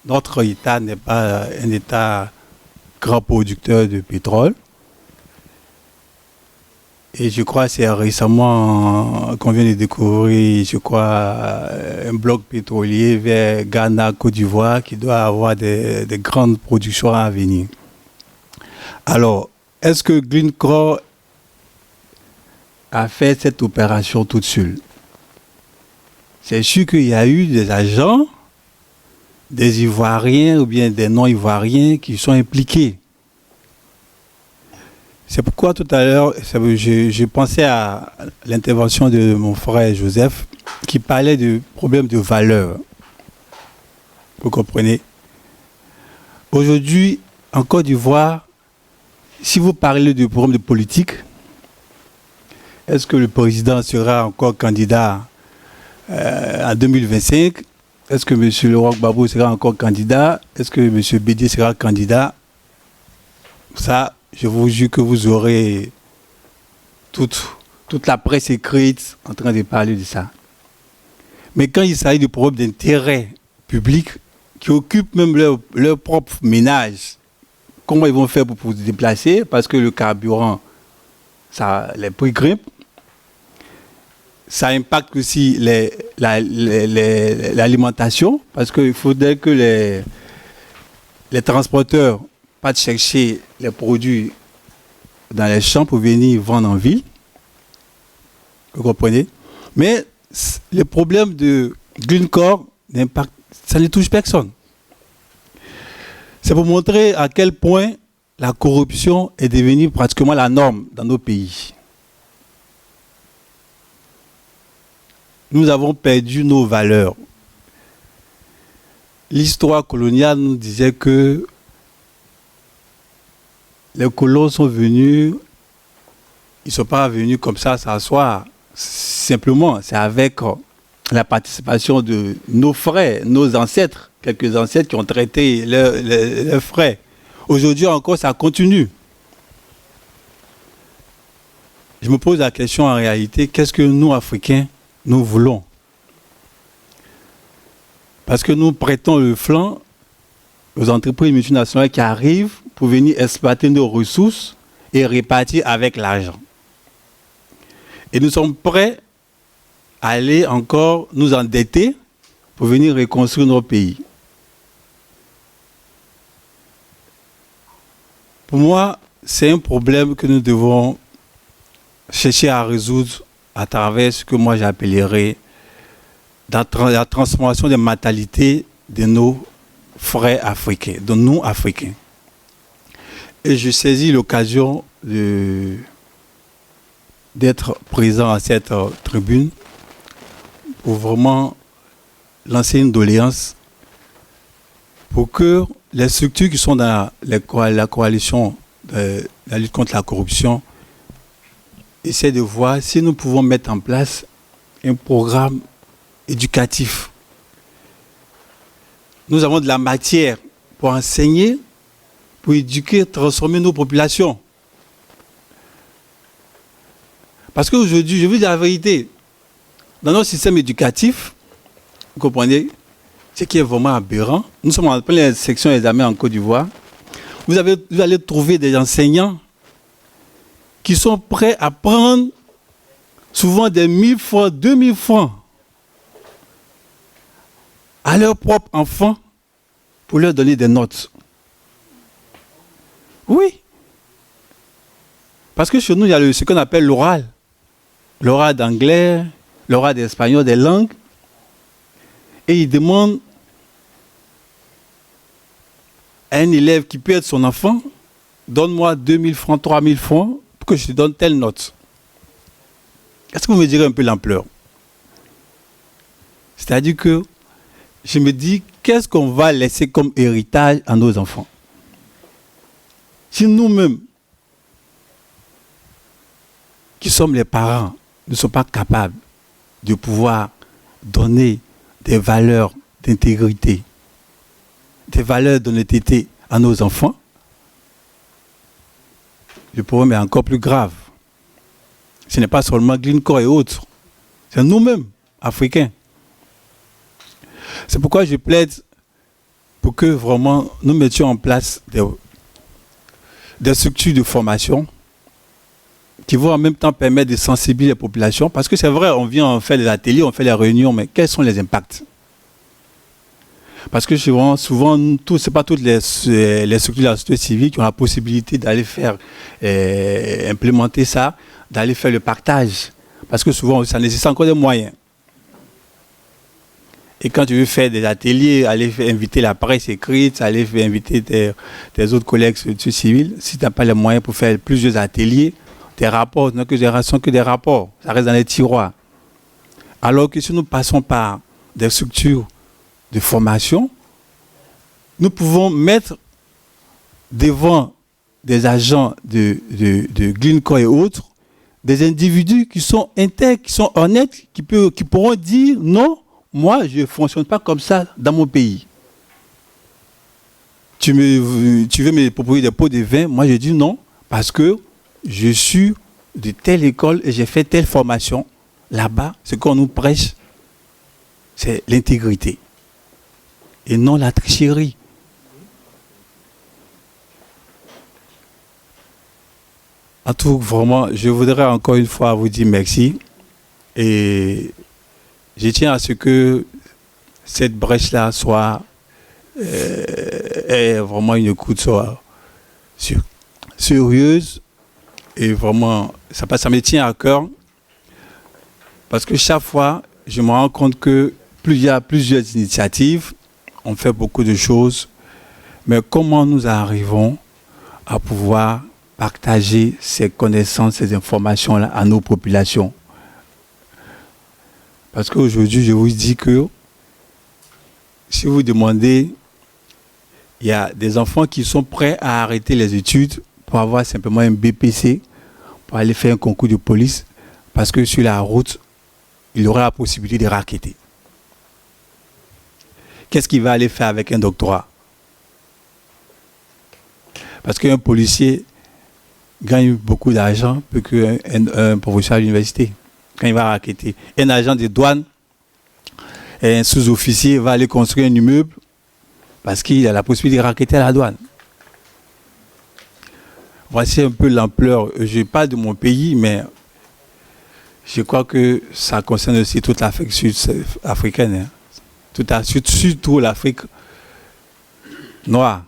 Notre État n'est pas un État grand producteur de pétrole. Et je crois que c'est récemment qu'on vient de découvrir, un bloc pétrolier vers Ghana, Côte d'Ivoire, qui doit avoir des grandes productions à venir. Alors, est-ce que Glencore a fait cette opération toute seule? C'est sûr qu'il y a eu des agents, des Ivoiriens ou bien des non-Ivoiriens qui sont impliqués. C'est pourquoi tout à l'heure, je pensais à l'intervention de mon frère Joseph qui parlait de problème de valeur. Vous comprenez? Aujourd'hui, en Côte d'Ivoire, si vous parlez de problème de politique, est-ce que le président sera encore candidat en 2025? Est-ce que M. Laurent Gbagbo sera encore candidat? Est-ce que M. Bédié sera candidat? Ça, je vous jure que vous aurez toute la presse écrite en train de parler de ça. Mais quand il s'agit de problèmes d'intérêt public qui occupent même leur propre ménage, comment ils vont faire pour se déplacer? Parce que le carburant, ça, les prix grimpent. Ça impacte aussi l'alimentation, parce qu'il faudrait que les transporteurs partent chercher les produits dans les champs pour venir vendre en ville. Vous comprenez? Mais le problème de Glencore, ça ne touche personne. C'est pour montrer à quel point la corruption est devenue pratiquement la norme dans nos pays. Nous avons perdu nos valeurs. L'histoire coloniale nous disait que les colons sont venus, ils ne sont pas venus comme ça s'asseoir. Simplement, c'est avec la participation de nos frères, nos ancêtres, quelques ancêtres qui ont traité leurs frères. Aujourd'hui encore, ça continue. Je me pose la question en réalité, qu'est-ce que nous, Africains, nous voulons? Parce que nous prêtons le flanc aux entreprises multinationales qui arrivent pour venir exploiter nos ressources et répartir avec l'argent. Et nous sommes prêts à aller encore nous endetter pour venir reconstruire nos pays. Pour moi, c'est un problème que nous devons chercher à résoudre à travers ce que moi j'appellerais la transformation des mentalités de nos frères africains, de nous Africains. Et je saisis l'occasion d'être présent à cette tribune pour vraiment lancer une doléance pour que les structures qui sont dans la coalition de la lutte contre la corruption essaient de voir si nous pouvons mettre en place un programme éducatif. Nous avons de la matière pour enseigner, pour éduquer, transformer nos populations. Parce qu'aujourd'hui, je vous dis la vérité, dans notre système éducatif, vous comprenez, ce qui est vraiment aberrant, nous sommes en pleine section examen en Côte d'Ivoire, vous allez trouver des enseignants qui sont prêts à prendre souvent des 1000 francs, 2000 francs à leurs propres enfants pour leur donner des notes. Oui. Parce que chez nous, il y a ce qu'on appelle l'oral. L'oral d'anglais, l'oral d'espagnol, des langues. Et ils demandent à un élève qui perd son enfant, donne-moi 2000 francs, 3000 francs, pour que je te donne telle note. Est-ce que vous me direz un peu l'ampleur? C'est-à-dire que je me dis, qu'est-ce qu'on va laisser comme héritage à nos enfants? Si nous-mêmes, qui sommes les parents, ne sommes pas capables de pouvoir donner des valeurs d'intégrité, des valeurs d'honnêteté à nos enfants, le problème est encore plus grave. Ce n'est pas seulement Glencore et autres, c'est nous-mêmes, Africains. C'est pourquoi je plaide pour que vraiment nous mettions en place des structures de formation qui vont en même temps permettre de sensibiliser les populations. Parce que c'est vrai, on vient, on fait des ateliers, on fait des réunions, mais quels sont les impacts? Parce que souvent ce n'est pas toutes les structures de la société civile qui ont la possibilité d'aller faire, implémenter ça, d'aller faire le partage. Parce que souvent, ça nécessite encore des moyens. Et quand tu veux faire des ateliers, aller inviter la presse écrite, aller inviter tes autres collègues de la société civile, si tu n'as pas les moyens pour faire plusieurs ateliers, tes rapports ne sont que des rapports, ça reste dans les tiroirs. Alors que si nous passons par des structures de formation, nous pouvons mettre devant des agents de Glencore et autres des individus qui sont intègres, qui sont honnêtes, qui pourront dire non, moi je ne fonctionne pas comme ça dans mon pays. Tu veux me proposer des pots de vin, moi je dis non, parce que je suis de telle école et j'ai fait telle formation. Là-bas, ce qu'on nous prêche, c'est l'intégrité et non la tricherie. En tout cas, vraiment, je voudrais encore une fois vous dire merci et je tiens à ce que cette brèche-là soit vraiment une écoute soit sérieuse et vraiment, ça me tient à cœur parce que chaque fois, je me rends compte que il y a plusieurs initiatives, on fait beaucoup de choses, mais comment nous arrivons à pouvoir partager ces connaissances, ces informations-là à nos populations. Parce qu'aujourd'hui, je vous dis que si vous demandez, il y a des enfants qui sont prêts à arrêter les études pour avoir simplement un BPC, pour aller faire un concours de police, parce que sur la route, il aura la possibilité de racketter. Qu'est-ce qu'il va aller faire avec un doctorat? Parce qu'un policier gagne beaucoup d'argent plus qu'un professeur à l'université quand il va racketter. Un agent de douane, un sous-officier va aller construire un immeuble parce qu'il a la possibilité de racketter à la douane. Voici un peu l'ampleur. Je parle de mon pays, mais je crois que ça concerne aussi toute l'Afrique sud-africaine. Hein. Surtout l'Afrique noire.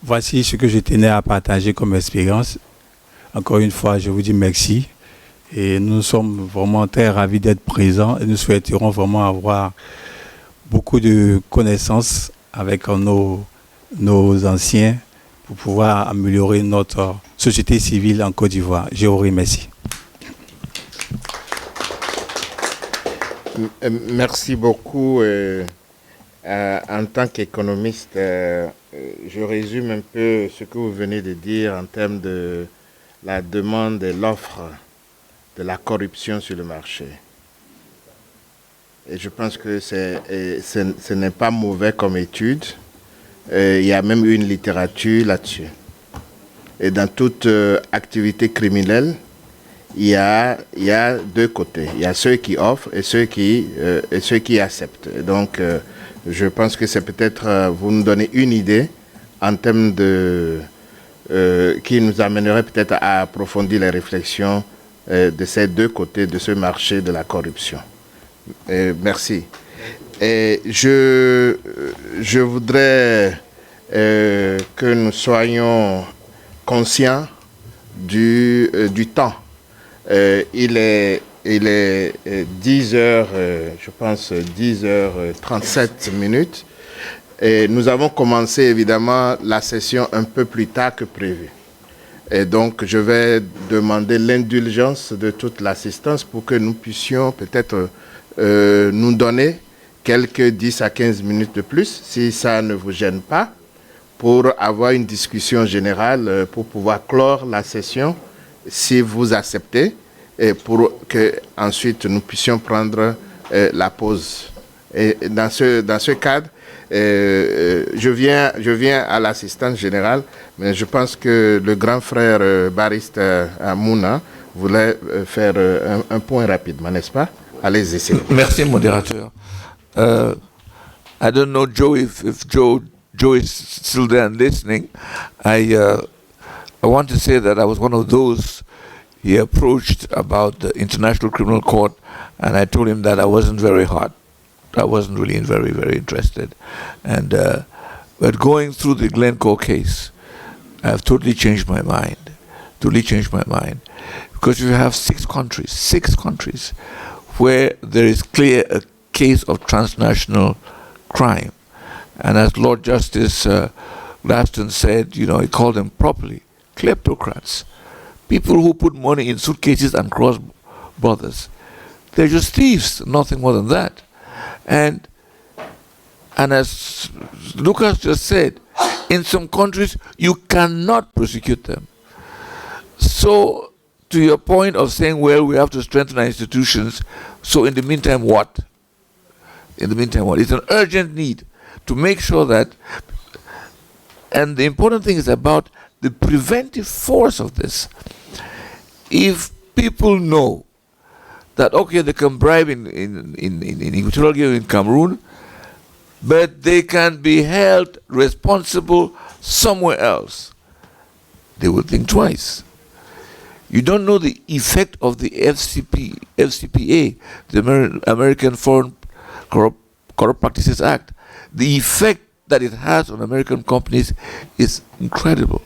Voici ce que je tenais à partager comme expérience. Encore une fois, je vous dis merci. Et nous sommes vraiment très ravis d'être présents et nous souhaiterons vraiment avoir beaucoup de connaissances avec nos anciens pour pouvoir améliorer notre société civile en Côte d'Ivoire. Je vous remercie. Merci beaucoup. En tant qu'économiste, je résume un peu ce que vous venez de dire en termes de la demande et l'offre de la corruption sur le marché. Et je pense que ce n'est pas mauvais comme étude. Il y a même une littérature là-dessus. Et dans toute activité criminelle, il y a deux côtés. Il y a ceux qui offrent et ceux qui acceptent. Et donc, je pense que c'est peut-être, vous nous donnez une idée en termes de... qui nous amènerait peut-être à approfondir les réflexions de ces deux côtés de ce marché de la corruption. Merci. Et je voudrais que nous soyons conscients du temps. Il est 10h, je pense 10h37 minutes. Et nous avons commencé évidemment la session un peu plus tard que prévu. Et donc je vais demander l'indulgence de toute l'assistance pour que nous puissions peut-être nous donner quelques 10 à 15 minutes de plus, si ça ne vous gêne pas, pour avoir une discussion générale, pour pouvoir clore la session, si vous acceptez, et pour que ensuite nous puissions prendre la pause. Et dans ce cadre, je viens à l'assistance générale, mais je pense que le grand frère bariste Mouna voulait faire un point rapidement, n'est-ce pas? Allez-y, c'est bon. Merci, modérateur. I don't know, Joe, if Joe is still there and listening. I want to say that I was one of those he approached about the International Criminal Court, and I told him that I wasn't very hot. I wasn't really very, very interested. And but going through the Glencore case, I have totally changed my mind. Because you have six countries, where there is clear a case of transnational crime. And as Lord Justice Glaston said, he called them properly kleptocrats. People who put money in suitcases and cross borders. They're just thieves, nothing more than that. And as Lucas just said, in some countries you cannot prosecute them. So, to your point of saying, well, we have to strengthen our institutions, so in the meantime, what? In the meantime, what? It's an urgent need to make sure that, and the important thing is about the preventive force of this. If people know that, okay, they can bribe in Equatorial Guinea, in Cameroon, but they can be held responsible somewhere else, they will think twice. You don't know the effect of the FCPA, the American Foreign Corrupt Practices Act. The effect that it has on American companies is incredible.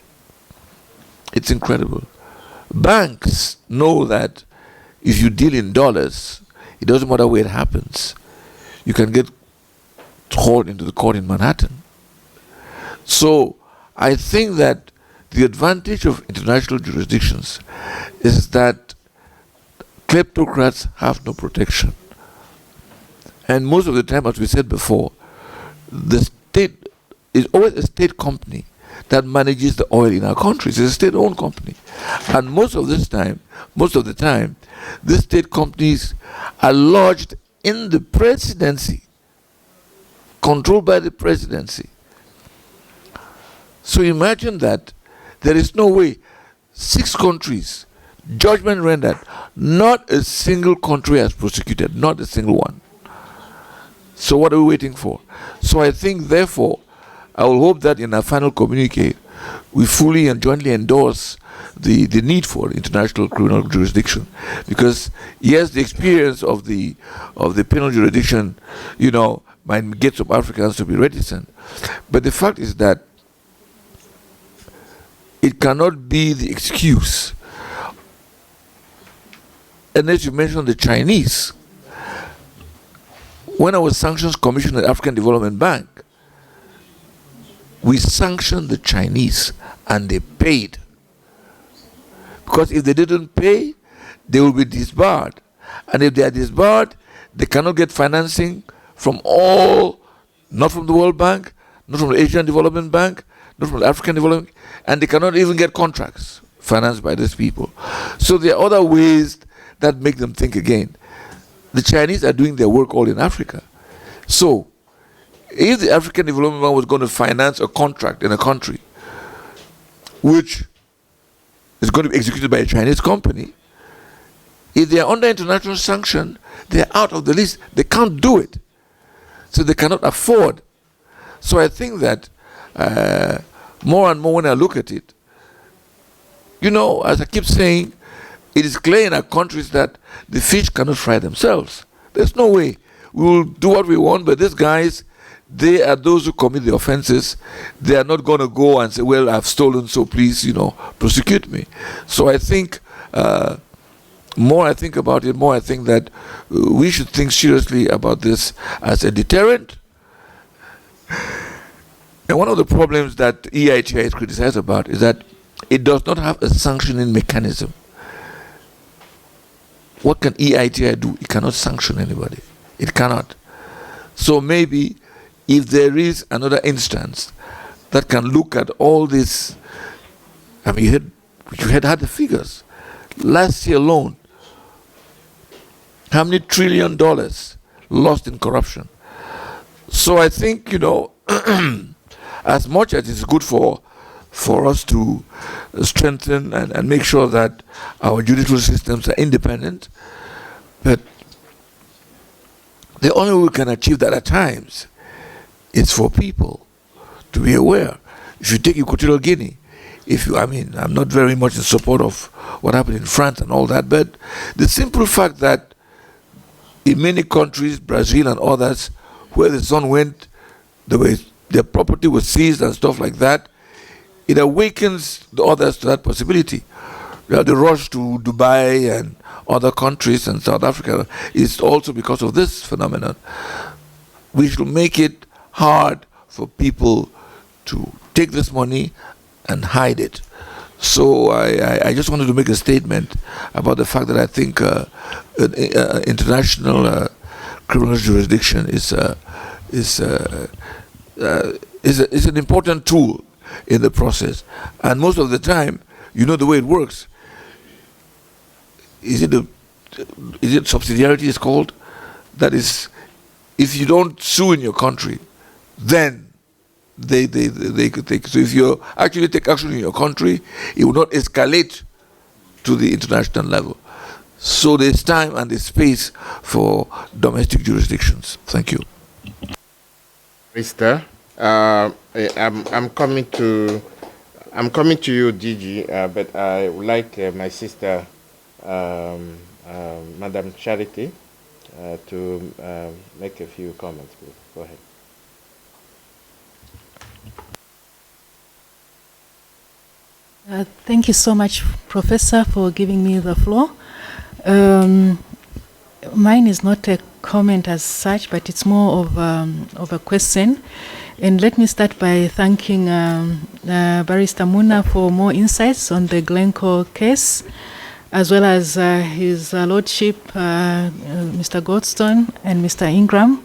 It's incredible. Banks know that if you deal in dollars, it doesn't matter where it happens. You can get hauled into the court in Manhattan. So I think that the advantage of international jurisdictions is that kleptocrats have no protection. And most of the time, as we said before, the state is always a state company that manages the oil in our countries. It's a state-owned company. And most of the time, these state companies are lodged in the presidency, controlled by the presidency. So imagine that there is no way, 6 countries, judgment rendered, not a single country has prosecuted, not a single one. So what are we waiting for? So I think, therefore, I will hope that in our final communique, we fully and jointly endorse the need for international criminal jurisdiction. Because, yes, the experience of the penal jurisdiction, might get some Africans to be reticent. But the fact is that it cannot be the excuse. And as you mentioned, the Chinese. When I was sanctions commissioner at African Development Bank, we sanctioned the Chinese and they paid. Because if they didn't pay, they will be disbarred. And if they are disbarred, they cannot get financing from not from the World Bank, not from the Asian Development Bank, not from the African Development, and they cannot even get contracts financed by these people. So there are other ways that make them think again. The Chinese are doing their work all in Africa. So if the African Development Bank was going to finance a contract in a country which is going to be executed by a Chinese company, if they are under international sanction, they are out of the list. They can't do it. So they cannot afford. So I think that more and more when I look at it, as I keep saying, it is clear in our countries that the fish cannot fry themselves. There's no way. We will do what we want, but these guys, they are those who commit the offenses. They are not going to go and say, well, I've stolen, so please, prosecute me. So I think, more I think about it, more I think that we should think seriously about this as a deterrent. And one of the problems that EITI is criticized about is that it does not have a sanctioning mechanism. What can EITI do? It cannot sanction anybody. It cannot. So maybe if there is another instance that can look at all this, you had the figures. Last year alone, how many $1 trillion lost in corruption? So I think, as much as it's good for us to strengthen and make sure that our judicial systems are independent, but the only way we can achieve that at times is for people to be aware. If you take Equatorial Guinea, I'm not very much in support of what happened in France and all that, but the simple fact that in many countries, Brazil and others, where the sun went, their property was seized and stuff like that, it awakens the others to that possibility. The rush to Dubai and other countries and South Africa is also because of this phenomenon. We should make it hard for people to take this money and hide it. So I just wanted to make a statement about the fact that I think international criminal jurisdiction is an important tool in the process. And most of the time, the way it works, is it subsidiarity is called? That is, if you don't sue in your country, then they could take. So if you actually take action in your country, it will not escalate to the international level. So there's time and there's space for domestic jurisdictions. Thank you. Mr. I'm coming to you, DG, but I would like my sister, Madam Charity, to make a few comments, please. Go ahead. Thank you so much, Professor, for giving me the floor. Mine is not a comment as such, but it's more of a question. And let me start by thanking Barrister Muna for more insights on the Glencore case, as well as his Lordship, Mr. Goldstone and Mr. Ingram,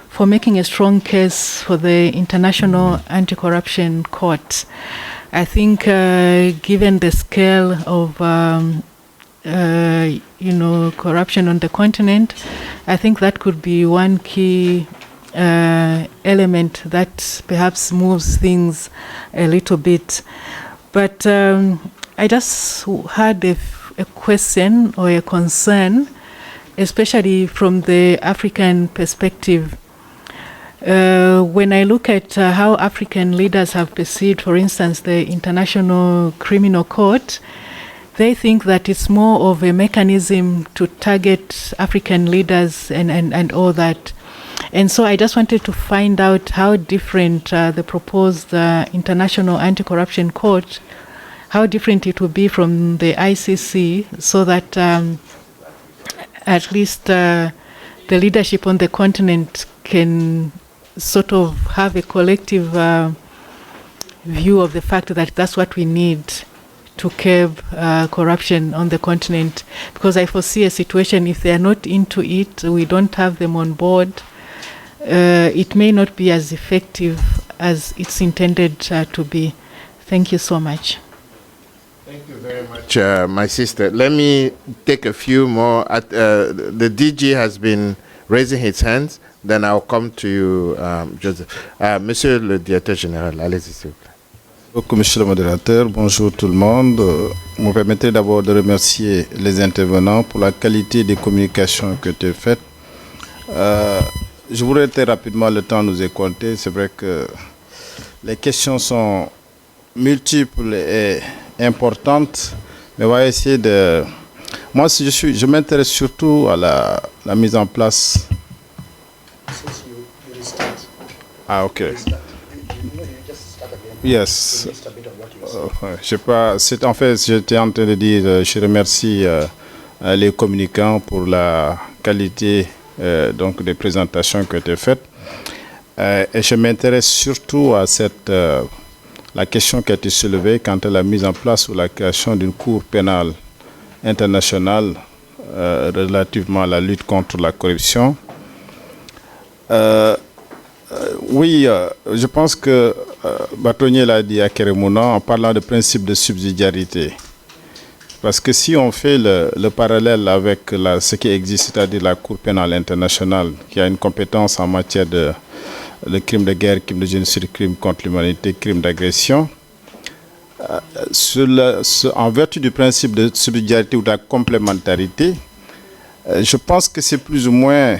for making a strong case for the International Anti-Corruption Court. I think given the scale of corruption on the continent, I think that could be one key element that perhaps moves things a little bit. But I just had a question or a concern, especially from the African perspective. When I look at how African leaders have perceived, for instance, the International Criminal Court, they think that it's more of a mechanism to target African leaders and all that. And so I just wanted to find out how different the proposed International Anti-Corruption Court, how different it would be from the ICC, so that at least the leadership on the continent can sort of have a collective view of the fact that that's what we need to curb corruption on the continent. Because I foresee a situation, if they are not into it, we don't have them on board, it may not be as effective as it's intended to be. Thank you so much. Thank you very much, my sister. Let me take a few more. The DG has been raising his hands. Then I'll come to you, Joseph. Monsieur le Directeur Général, allez-y, s'il vous plaît. Beaucoup, monsieur le modérateur. Bonjour tout le monde. Vous me permettez d'abord de remercier les intervenants pour la qualité des communications que tu as faites. Je voudrais très rapidement, le temps nous est compté. C'est vrai que les questions sont multiples et importantes, mais on va essayer de... Moi, je m'intéresse surtout à la mise en place... Ah, ok. Yes. Je sais pas. En fait, j'étais en train de dire, je remercie les communicants pour la qualité donc des présentations que tu as faites. Et je m'intéresse surtout à la question qui a été soulevée quant à la mise en place ou la création d'une cour pénale internationale relativement à la lutte contre la corruption. Oui, je pense que Bâtonnier l'a dit à Kérémouna en parlant de principe de subsidiarité. Parce que si on fait le parallèle avec ce qui existe, c'est-à-dire la Cour pénale internationale, qui a une compétence en matière de crimes de guerre, crimes de génocide, crimes contre l'humanité, crimes d'agression, en vertu du principe de subsidiarité ou de la complémentarité, je pense que c'est plus ou moins,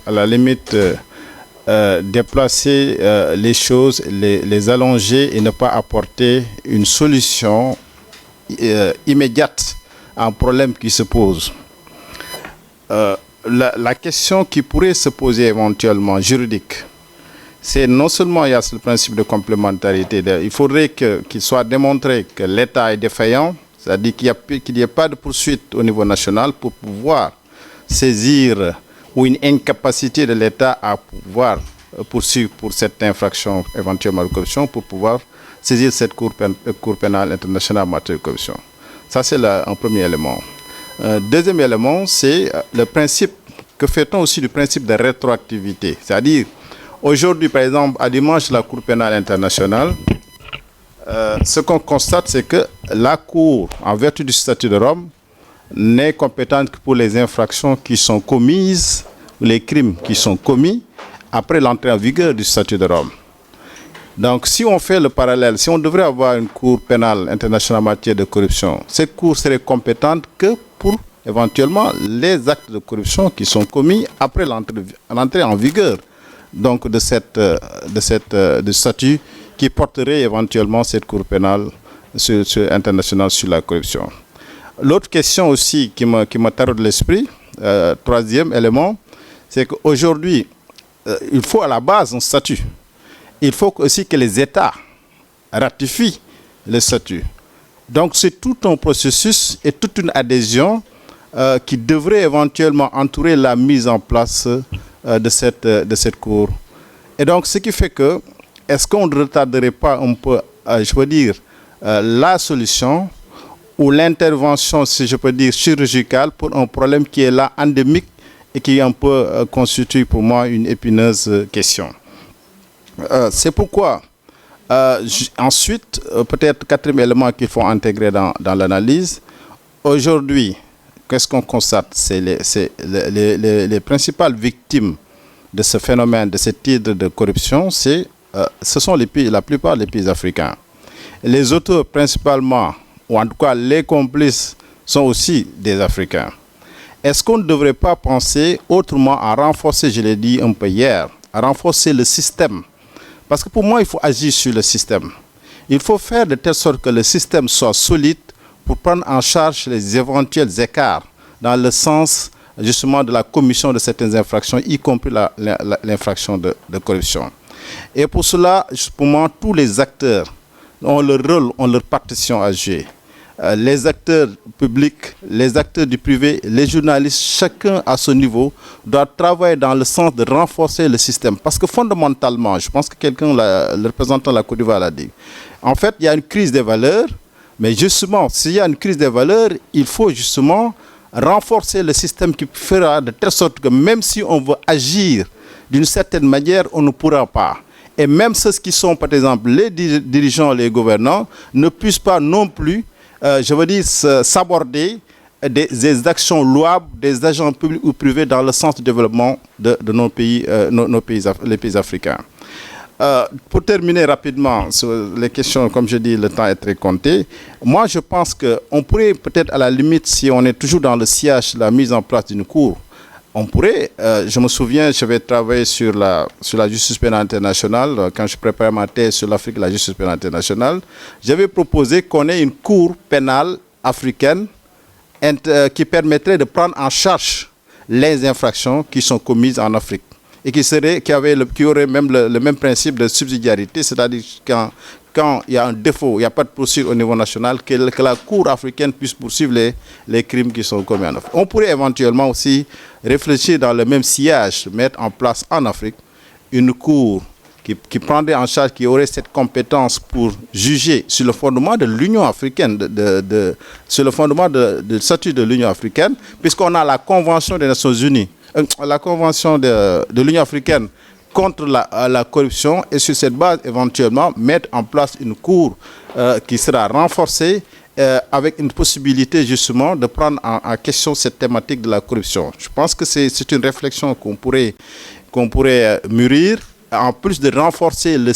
à la limite, déplacer les choses, les allonger et ne pas apporter une solution immédiate à un problème qui se pose. La question qui pourrait se poser éventuellement juridique, c'est non seulement il y a ce principe de complémentarité, il faudrait qu'il soit démontré que l'État est défaillant, c'est-à-dire qu'il n'y ait pas de poursuite au niveau national pour pouvoir saisir ou une incapacité de l'État à pouvoir poursuivre pour cette infraction éventuellement de corruption, pour pouvoir saisir cette cour pénale internationale en matière de corruption. Ça, c'est un premier élément. Deuxième élément, c'est le principe, que fait-on aussi du principe de rétroactivité? C'est-à-dire, aujourd'hui, par exemple, à dimanche, la Cour pénale internationale, ce qu'on constate, c'est que la Cour, en vertu du statut de Rome, n'est compétente que pour les infractions qui sont commises, les crimes qui sont commis après l'entrée en vigueur du statut de Rome. Donc, si on fait le parallèle, si on devrait avoir une cour pénale internationale en matière de corruption, cette cour serait compétente que pour éventuellement les actes de corruption qui sont commis après l'entrée en vigueur donc de statut qui porterait éventuellement cette cour pénale internationale sur la corruption. L'autre question aussi qui me taraude l'esprit, troisième élément, c'est qu'aujourd'hui, il faut à la base un statut. Il faut aussi que les États ratifient le statut. Donc c'est tout un processus et toute une adhésion qui devrait éventuellement entourer la mise en place de cette cour. Et donc ce qui fait que, est-ce qu'on ne retarderait pas un peu, je veux dire, la solution ou l'intervention, si je peux dire, chirurgicale pour un problème qui est là, endémique, et qui un peu constitue pour moi une épineuse question. C'est pourquoi, ensuite, peut-être quatrième élément qu'il faut intégrer dans l'analyse, aujourd'hui, qu'est-ce qu'on constate? C'est les principales victimes de ce phénomène, de ce type de corruption, ce sont la plupart des pays africains. Les auteurs principalement, ou en tout cas les complices, sont aussi des Africains. Est-ce qu'on ne devrait pas penser autrement à renforcer, je l'ai dit un peu hier, à renforcer le système? Parce que pour moi, il faut agir sur le système. Il faut faire de telle sorte que le système soit solide pour prendre en charge les éventuels écarts dans le sens justement de la commission de certaines infractions, y compris l'infraction de corruption. Et pour cela, pour moi, tous les acteurs ont leur rôle, ont leur partition à jouer. Les acteurs publics, les acteurs du privé, les journalistes, chacun à ce niveau doit travailler dans le sens de renforcer le système. Parce que fondamentalement, je pense que le représentant de la Côte d'Ivoire l'a dit, en fait, il y a une crise des valeurs, mais justement, s'il y a une crise des valeurs, il faut justement renforcer le système qui fera de telle sorte que même si on veut agir d'une certaine manière, on ne pourra pas. Et même ceux qui sont, par exemple, les dirigeants, les gouvernants, ne puissent pas non plus je veux dire, s'aborder des actions louables des agents publics ou privés dans le sens du développement de nos pays, les pays africains. Pour terminer rapidement sur les questions, comme je dis, le temps est très compté. Moi, je pense qu'on pourrait peut-être à la limite, si on est toujours dans le sillage de la mise en place d'une cour, on pourrait, je me souviens, j'avais travaillé sur la justice pénale internationale, quand je préparais ma thèse sur l'Afrique et la justice pénale internationale, j'avais proposé qu'on ait une cour pénale africaine qui permettrait de prendre en charge les infractions qui sont commises en Afrique et qui aurait même le même principe de subsidiarité, c'est-à-dire quand il y a un défaut, il n'y a pas de poursuite au niveau national, que la Cour africaine puisse poursuivre les crimes qui sont commis en Afrique. On pourrait éventuellement aussi réfléchir dans le même sillage, mettre en place en Afrique une Cour qui prendrait en charge, qui aurait cette compétence pour juger sur le fondement de l'Union africaine, sur le fondement du statut de l'Union africaine, puisqu'on a la Convention des Nations Unies, la Convention de l'Union africaine contre la corruption, et sur cette base, éventuellement, mettre en place une cour qui sera renforcée avec une possibilité, justement, de prendre en question cette thématique de la corruption. Je pense que c'est une réflexion qu'on pourrait mûrir, en plus de renforcer le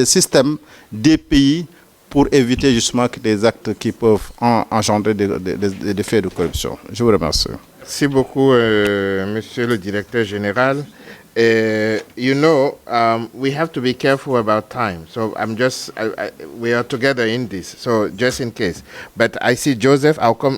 système des pays pour éviter, justement, que des actes qui peuvent engendrer des faits de corruption. Je vous remercie. Merci beaucoup, Monsieur le Directeur Général. We have to be careful about time. So we are together in this. So just in case. But I see Joseph. I'll come.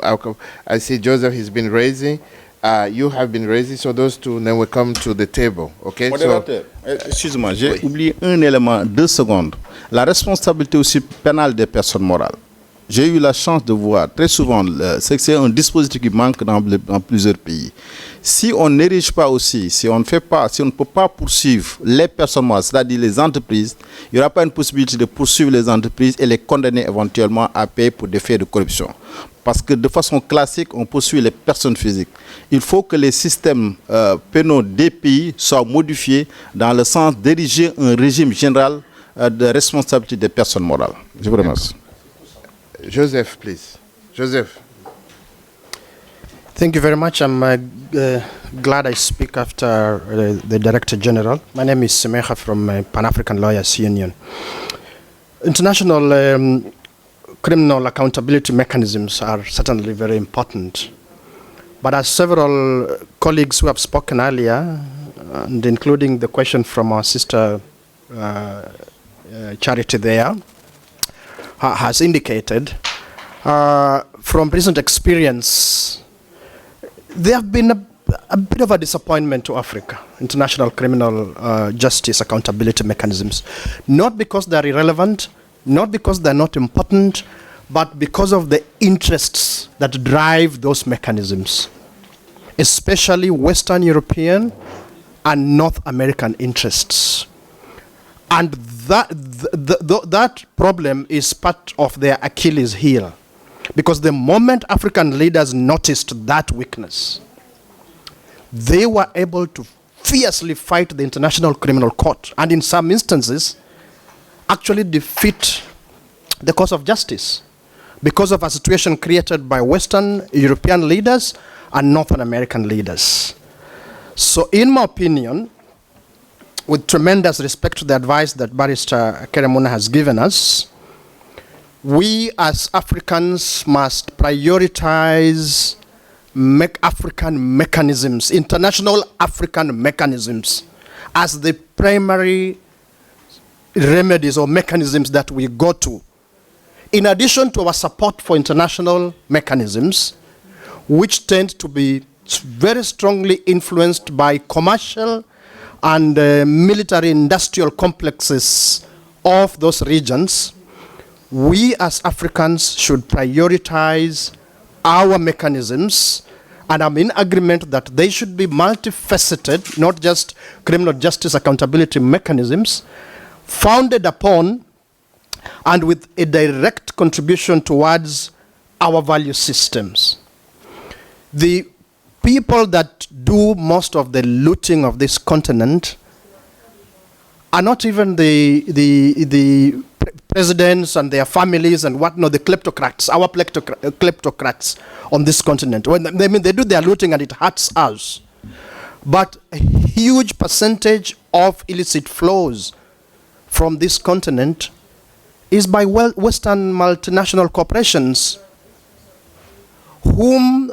I see Joseph has been raising. You have been raising. So those two, then we come to the table. Okay. Modérateur, excuse-moi, j'ai oublié un élément, 2 secondes. La responsabilité aussi pénale des personnes morales. J'ai eu la chance de voir très souvent, c'est un dispositif qui manque dans plusieurs pays. Si on n'érige pas aussi, si on ne peut pas poursuivre les personnes morales, c'est-à-dire les entreprises, il n'y aura pas une possibilité de poursuivre les entreprises et les condamner éventuellement à payer pour des faits de corruption. Parce que de façon classique, on poursuit les personnes physiques. Il faut que les systèmes pénaux des pays soient modifiés dans le sens d'ériger un régime général de responsabilité des personnes morales. Je vous remercie. Joseph, please. Joseph. Thank you very much. I'm glad I speak after the Director General. My name is Semeha from Pan-African Lawyers Union. International criminal accountability mechanisms are certainly very important. But as several colleagues who have spoken earlier, and including the question from our sister Charity there, has indicated, from recent experience, there have been a bit of a disappointment to Africa, international criminal justice accountability mechanisms. Not because they're irrelevant, not because they're not important, but because of the interests that drive those mechanisms, especially Western European and North American interests. And that problem is part of their Achilles heel. Because the moment African leaders noticed that weakness, they were able to fiercely fight the International Criminal Court, and in some instances, actually defeat the cause of justice because of a situation created by Western European leaders and Northern American leaders. So in my opinion, with tremendous respect to the advice that Barrister Keremuna has given us, we as Africans must prioritize African mechanisms, international African mechanisms, as the primary remedies or mechanisms that we go to. In addition to our support for international mechanisms, which tend to be very strongly influenced by commercial and military industrial complexes of those regions, we as Africans should prioritize our mechanisms, and I'm in agreement that they should be multifaceted, not just criminal justice accountability mechanisms, founded upon and with a direct contribution towards our value systems. The people that do most of the looting of this continent are not even the presidents and their families and whatnot, the kleptocrats, our kleptocrats on this continent. When they do their looting and it hurts us. But a huge percentage of illicit flows from this continent is by Western multinational corporations whom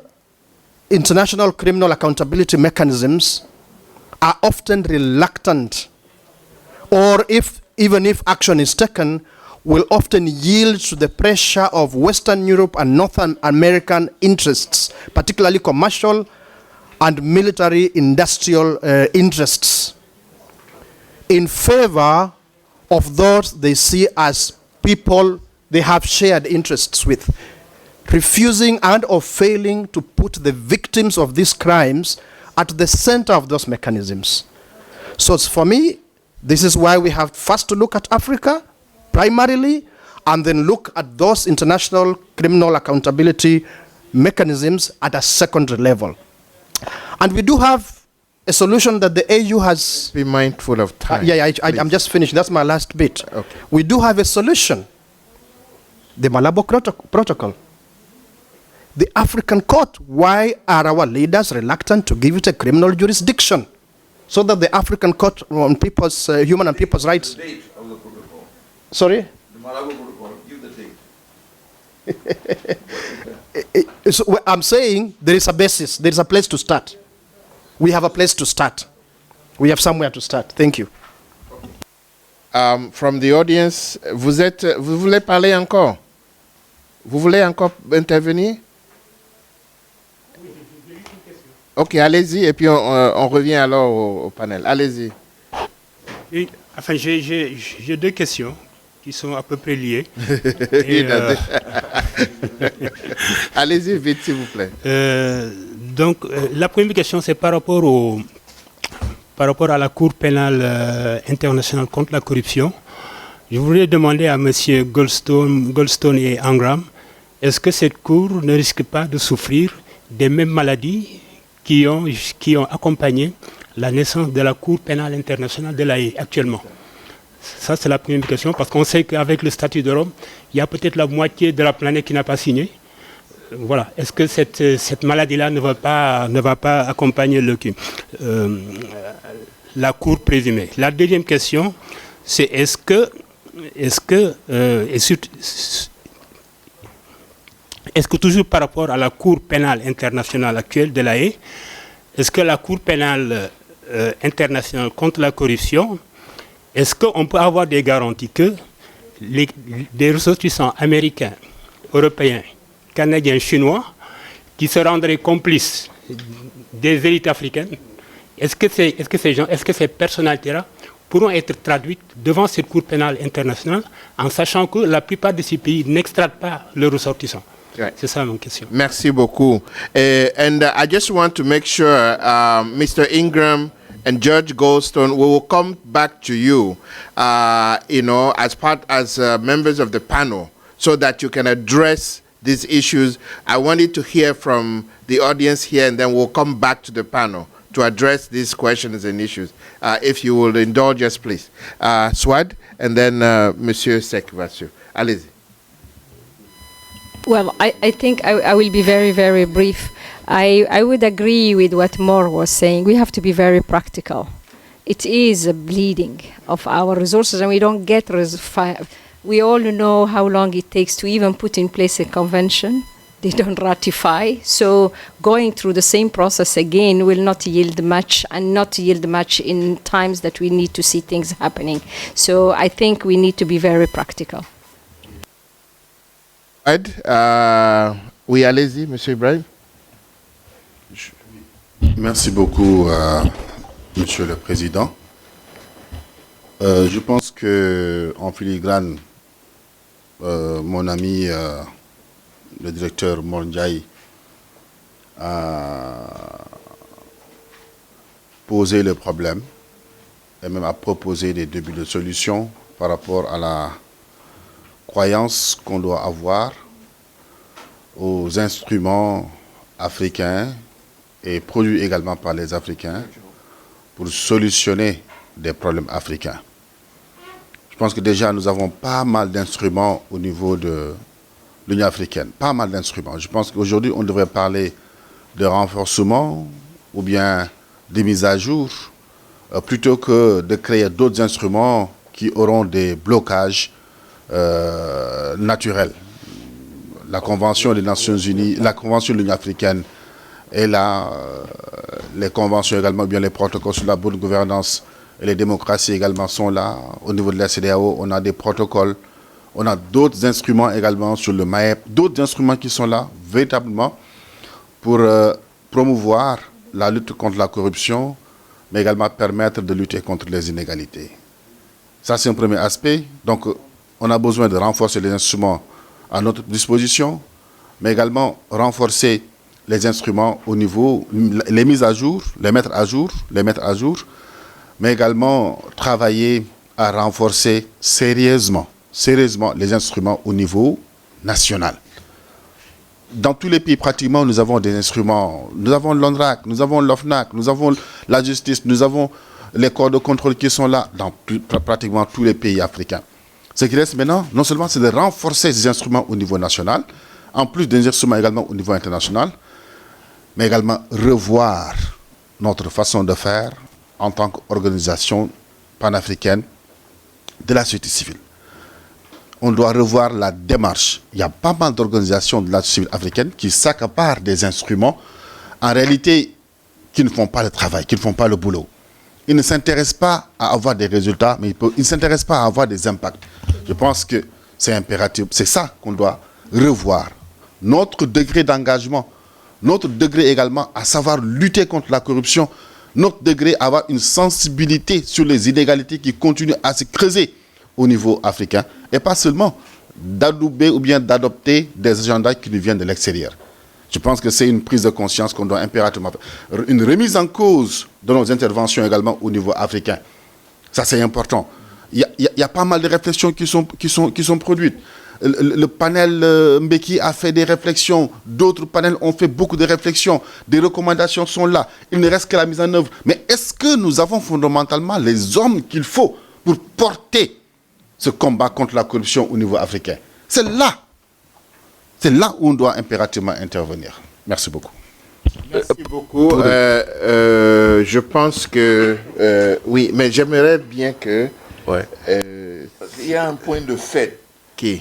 international criminal accountability mechanisms are often reluctant, or even if action is taken, will often yield to the pressure of Western Europe and North American interests, particularly commercial and military industrial interests, in favor of those they see as people they have shared interests with, refusing and or failing to put the victims of these crimes at the center of those mechanisms. So for me, this is why we have first to look at Africa primarily, and then look at those international criminal accountability mechanisms at a secondary level. And we do have a solution that the AU has... Be mindful of time. I'm just finished. That's my last bit. Okay. We do have a solution. The Malabo Protocol. The African Court. Why are our leaders reluctant to give it a criminal jurisdiction? So that the African Court on people's human and people's rights... The date of the protocol. Sorry? The Malabo Protocol. Give the date. So I'm saying there is a basis. There is a place to start. We have a place to start. We have somewhere to start. Thank you. From the audience, vous voulez parler encore? Vous voulez encore intervenir? Ok, allez-y, et puis on revient alors au panel. Allez-y. Oui, enfin, j'ai deux questions qui sont à peu près liées. Allez-y vite, s'il vous plaît. Donc, la première question, c'est par rapport à la Cour pénale internationale contre la corruption. Je voudrais demander à M. Goldstone et Ingram, est-ce que cette Cour ne risque pas de souffrir des mêmes maladies qui ont accompagné la naissance de la Cour pénale internationale de l'AE actuellement? Ça, c'est la première question, parce qu'on sait qu'avec le statut de Rome, il y a peut-être la moitié de la planète qui n'a pas signé. voilà, est-ce que cette maladie-là ne va pas accompagner la cour présumée? La deuxième question, c'est est-ce que toujours par rapport à la Cour pénale internationale actuelle de la Haye, est-ce que la Cour pénale internationale contre la corruption, est-ce qu'on peut avoir des garanties que des ressortissants américains, européens, canadiens, chinois, qui se rendraient complices des élites africaines, est-ce que ces personnalités-là pourront être traduites devant cette Cour pénale internationale en sachant que la plupart de ces pays n'extradent pas leurs ressortissants? Right. C'est ça mon question. Merci beaucoup. And I just want to make sure, Mr. Ingram and Judge Goldstone, we will come back to you, as members of the panel, so that you can address these issues. I wanted to hear from the audience here, and then we'll come back to the panel to address these questions and issues. If you will indulge us, please. Swad, and then Monsieur Sekvasu. Allez-y. Well, I think I will be very, very brief. I would agree with what Moore was saying. We have to be very practical. It is a bleeding of our resources, and we don't get... We all know how long it takes to even put in place a convention. They don't ratify. So going through the same process again will not yield much, and not yield much in times that we need to see things happening. So I think we need to be very practical. Oui, allez-y, Monsieur Ibrahim. Merci beaucoup, Monsieur le Président. Je pense que en filigrane, mon ami, le directeur Mondjaï, a posé le problème et même a proposé des débuts de solutions par rapport à la croyance qu'on doit avoir aux instruments africains et produits également par les Africains pour solutionner des problèmes africains. Je pense que déjà nous avons pas mal d'instruments au niveau de l'Union africaine, pas mal d'instruments. Je pense qu'aujourd'hui on devrait parler de renforcement ou bien de mise à jour plutôt que de créer d'autres instruments qui auront des blocages naturels. La Convention des Nations Unies, la Convention de l'Union africaine est là, les conventions également, bien les protocoles sur la bonne gouvernance et les démocraties également sont là. Au niveau de la CEDEAO, on a des protocoles, on a d'autres instruments également sur le MAEP, d'autres instruments qui sont là véritablement pour promouvoir la lutte contre la corruption, mais également permettre de lutter contre les inégalités. Ça, c'est un premier aspect. Donc, on a besoin de renforcer les instruments à notre disposition, mais également renforcer les instruments au niveau, les mises à jour, les mettre à jour, mais également travailler à renforcer sérieusement les instruments au niveau national. Dans tous les pays, pratiquement, nous avons des instruments. Nous avons l'ONRAC, nous avons l'OFNAC, nous avons la justice, nous avons les corps de contrôle qui sont là dans pratiquement tous les pays africains. Ce qui reste maintenant, non seulement c'est de renforcer ces instruments au niveau national, en plus des instruments également au niveau international, mais également revoir notre façon de faire en tant qu'organisation panafricaine de la société civile. On doit revoir la démarche. Il y a pas mal d'organisations de la société civile africaine qui s'accaparent des instruments, en réalité, qui ne font pas le travail, qui ne font pas le boulot. Ils ne s'intéressent pas à avoir des résultats, mais ils ne s'intéressent pas à avoir des impacts. Je pense que c'est impératif. C'est ça qu'on doit revoir. Notre degré d'engagement, notre degré également à savoir lutter contre la corruption, notre degré à avoir une sensibilité sur les inégalités qui continuent à se creuser au niveau africain, et pas seulement d'adouber ou bien d'adopter des agendas qui nous viennent de l'extérieur. Je pense que c'est une prise de conscience qu'on doit impérativement faire. Une remise en cause de nos interventions également au niveau africain. Ça, c'est important. Il y a pas mal de réflexions qui sont produites. Le panel Mbeki a fait des réflexions. D'autres panels ont fait beaucoup de réflexions. Des recommandations sont là. Il ne reste que la mise en œuvre. Mais est-ce que nous avons fondamentalement les hommes qu'il faut pour porter ce combat contre la corruption au niveau africain? C'est là C'est là où on doit impérativement intervenir. Merci beaucoup. Merci beaucoup. Je pense que oui, mais j'aimerais bien que Il y a un point de fait que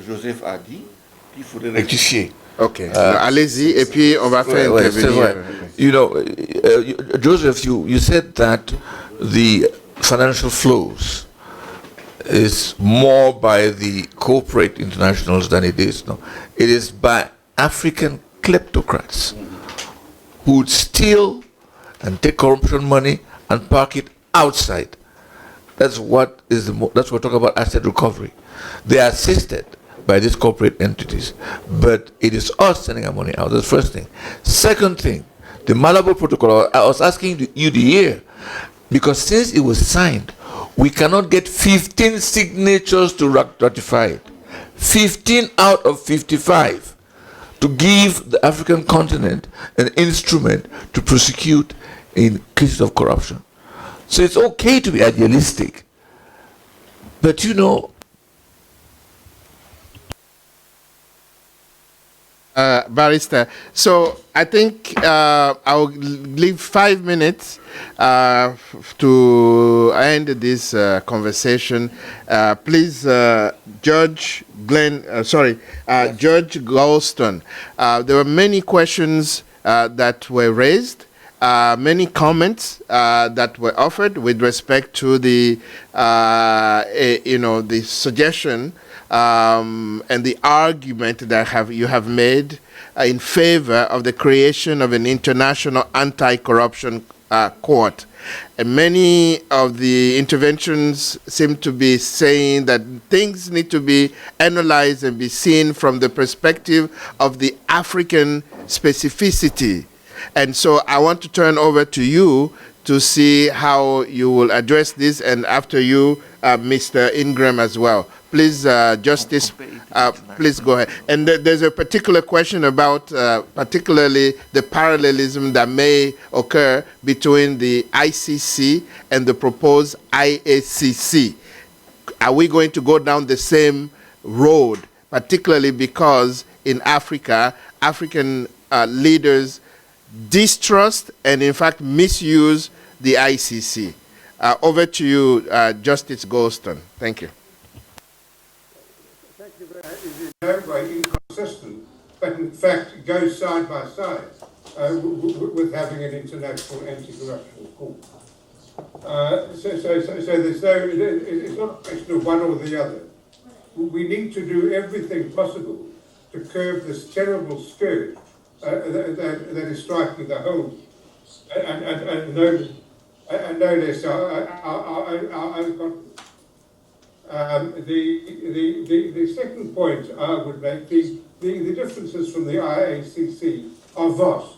Joseph a dit qu'il faudrait rectifier. Ok, allez-y et puis on va faire intervenir. You know, Joseph, you said that the financial flows is more by the corporate internationals than it is. No, it is by African kleptocrats who would steal and take corruption money and park it outside. That's what is that's what we talk about asset recovery. They are assisted by these corporate entities, but it is us sending our money out. That's the first thing. Second thing, the Malabo Protocol. I was asking you the year because since it was signed, we cannot get 15 signatures to ratify it. 15 out of 55 to give the African continent an instrument to prosecute in cases of corruption. So it's okay to be idealistic, but you know. Barrister, so I think I'll leave 5 minutes to end this conversation. Please, Judge Judge Galston, there were many questions that were raised, many comments that were offered with respect to the, the suggestion and the argument that you have made in favor of the creation of an international anti-corruption court. And many of the interventions seem to be saying that things need to be analyzed and be seen from the perspective of the African specificity. And so I want to turn over to you to see how you will address this, and after you, Mr. Ingram as well. Please, Justice, please go ahead. And there's a particular question about particularly the parallelism that may occur between the ICC and the proposed IACC. Are we going to go down the same road, particularly because in Africa, African leaders distrust and in fact misuse the ICC? Over to you, Justice Goldstone. Thank you. Thank you very much. It is no way inconsistent, but in fact goes side by side with having an international anti-corruption court. So there's no, it's not a question of one or the other. We need to do everything possible to curb this terrible scourge that is striking the whole. And no less, I've got the second point I would make, the differences from the IACC are vast.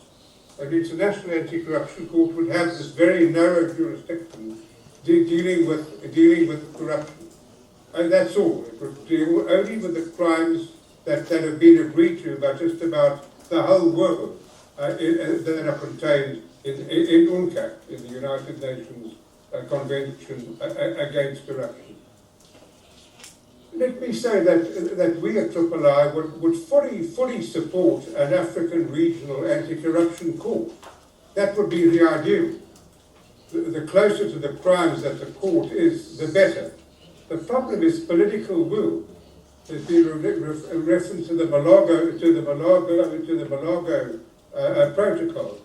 An international anti-corruption court would have this very narrow jurisdiction dealing with corruption. And that's all. It would deal only with the crimes that have been agreed to by just about the whole world that are contained in UNCAC, in the United Nations Convention Against Corruption. Let me say that we at III would fully support an African regional anti-corruption court. That would be the ideal. The closer to the crimes that the court is, the better. The problem is political will. There's been a reference to the Malago Protocol.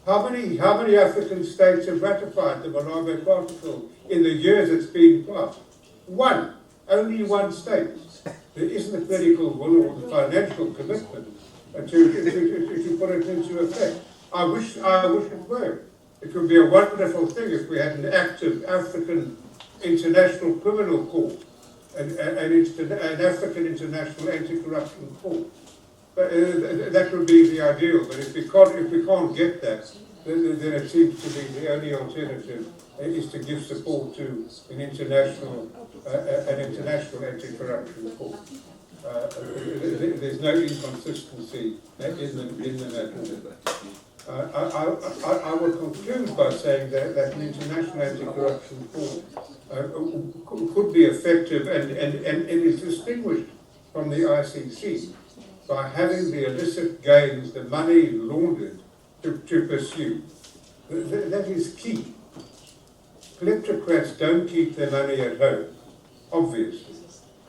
How many African states have ratified the Malago Protocol in the years it's been passed? One. Only one state. There isn't the political will or the financial commitment to put it into effect. I wish it were. It would be a wonderful thing if we had an active African international criminal court, an African international anti-corruption court. But, that would be the ideal. But if we can't get that, then it seems to be the only alternative is to give support to an international anti-corruption court. There's no inconsistency in the matter. I will conclude by saying that an international anti-corruption court could be effective and is distinguished from the ICC by having the illicit gains, the money laundered to pursue. That is key. Kleptocrats don't keep their money at home, obviously,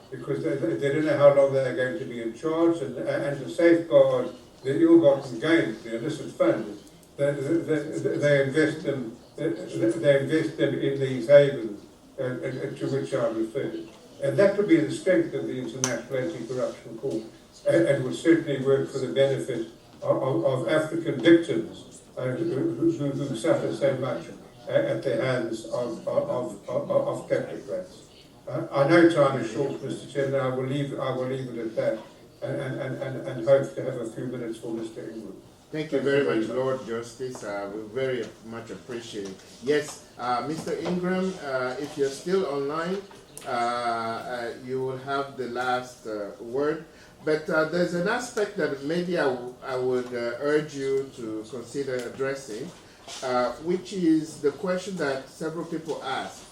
because they don't know how long they're going to be in charge, and to safeguard the ill-gotten gains, the illicit funds, they invest them in these havens to which I referred. And that would be the strength of the International Anti-Corruption Court, and would certainly work for the benefit of African victims who suffer so much at the hands of kleptocrats. I know time is short, Mr. Chairman. I will leave it at that, and hope to have a few minutes for Mr. Ingram. Thank you very much, Lord Justice. We very much appreciate it. Yes, Mr. Ingram, if you're still online, you will have the last word. But there's an aspect that maybe I would urge you to consider addressing, which is the question that several people ask.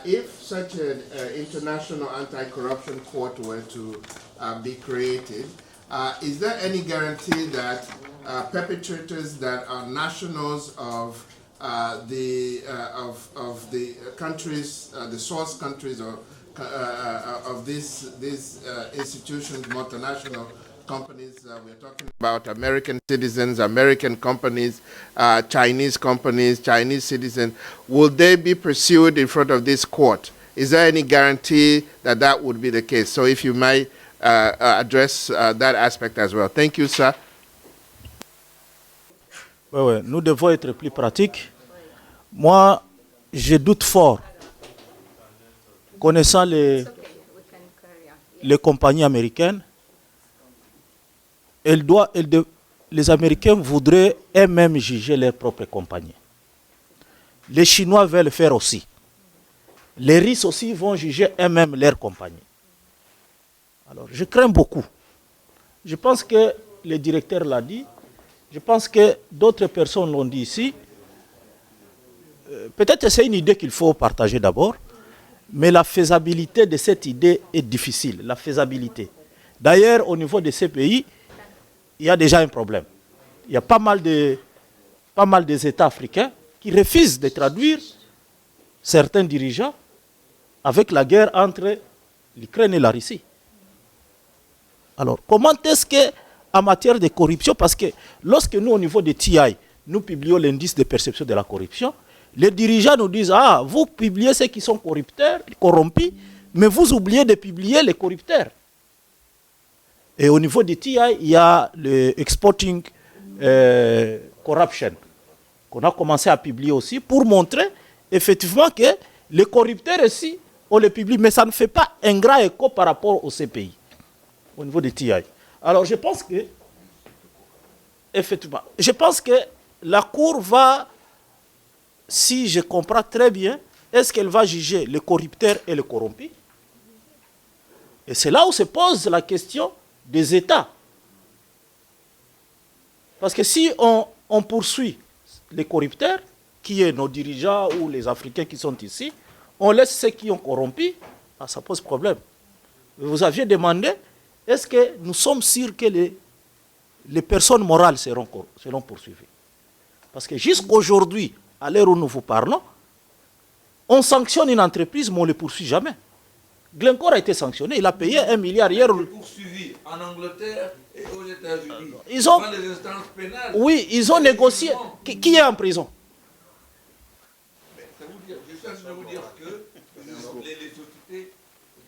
If such an international anti-corruption court were to be created, is there any guarantee that perpetrators that are nationals of the countries, the source countries, or of these institutions, multinational companies, we're talking about American citizens, American companies, Chinese companies, Chinese citizens, will they be pursued in front of this court? Is there any guarantee that that would be the case? So if you might address that aspect as well. Thank you, sir. Oui, nous devons être plus pratiques. Moi, je doute fort, connaissant les compagnies américaines, les Américains voudraient eux-mêmes juger leurs propres compagnies. Les Chinois veulent faire aussi. Les Russes aussi vont juger eux-mêmes leurs compagnies. Alors, je crains beaucoup. Je pense que le directeur l'a dit. Je pense que d'autres personnes l'ont dit ici. Peut-être que c'est une idée qu'il faut partager d'abord, mais la faisabilité de cette idée est difficile. La faisabilité. D'ailleurs, au niveau de ces pays, il y a déjà un problème. Il y a pas mal des États africains qui refusent de traduire certains dirigeants avec la guerre entre l'Ukraine et la Russie. Alors, comment est-ce que, en matière de corruption, parce que lorsque nous, au niveau de TI, nous publions l'indice de perception de la corruption, les dirigeants nous disent, ah, vous publiez ceux qui sont corrompus, mais vous oubliez de publier les corrupteurs. Et au niveau de TI, il y a le Exporting Corruption, qu'on a commencé à publier aussi, pour montrer effectivement que les corrupteurs aussi, on les publie, mais ça ne fait pas un grand écho par rapport au CPI, au niveau de TI. Alors je pense que, effectivement, je pense que la Cour va, si je comprends très bien, est-ce qu'elle va juger les corrupteurs et les corrompus? Et c'est là où se pose la question des États. Parce que si on poursuit les corrupteurs, qui est nos dirigeants ou les Africains qui sont ici, on laisse ceux qui ont corrompu, ça pose problème. Vous aviez demandé, est-ce que nous sommes sûrs que les personnes morales seront poursuivies? Parce que jusqu'aujourd'hui, à l'heure où nous vous parlons, on sanctionne une entreprise, mais on ne les poursuit jamais. Glencore a été sanctionné, il a payé 1 milliard hier. Il est poursuivi en Angleterre et aux États-Unis. Ils ont, dans les instances pénales. oui, ils ont négocié. Qui est en prison? Je cherche à vous dire que les sociétés,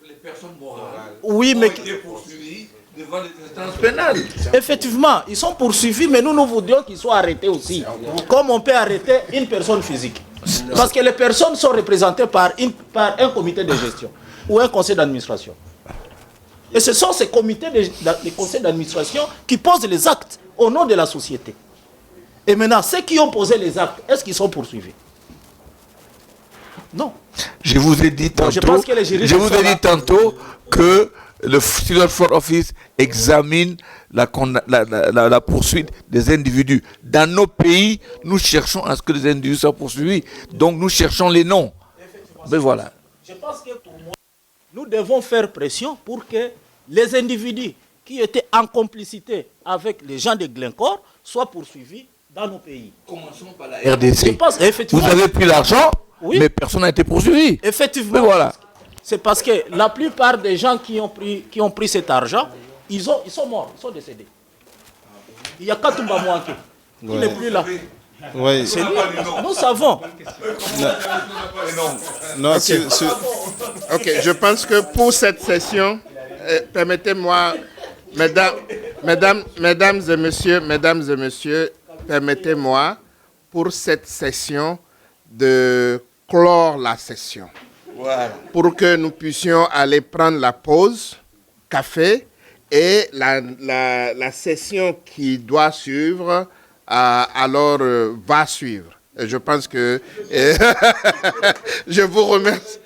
les personnes morales oui, ont mais été poursuivies devant les instances pénales. Effectivement, ils sont poursuivis, mais nous voudrions qu'ils soient arrêtés aussi. Comme on peut arrêter une personne physique. Parce que les personnes sont représentées par un comité de gestion ou un conseil d'administration. Et ce sont ces comités de conseils d'administration qui posent les actes au nom de la société. Et maintenant, ceux qui ont posé les actes, est-ce qu'ils sont poursuivis? Non. Je vous ai dit tantôt, que le Civil Fraud Office examine la poursuite des individus. Dans nos pays, nous cherchons à ce que les individus soient poursuivis. Donc nous cherchons les noms. Mais voilà. Je pense que pour moi, nous devons faire pression pour que les individus qui étaient en complicité avec les gens de Glencore soient poursuivis dans nos pays. Commençons par la RDC. Je pense, effectivement, vous avez pris l'argent, oui, mais personne n'a été poursuivi. Effectivement. Mais voilà. C'est parce que la plupart des gens qui ont pris cet argent, ils sont morts, ils sont décédés. Il y a Katumba Mouanké. Il n'est plus là. Oui. C'est lui. Nous savons. Non, Ok, je pense que pour cette session, permettez-moi, mesdames et messieurs, permettez-moi pour cette session de clore la session. Voilà. Pour que nous puissions aller prendre la pause, café, et la session qui doit suivre, va suivre. Et je pense que je vous remercie.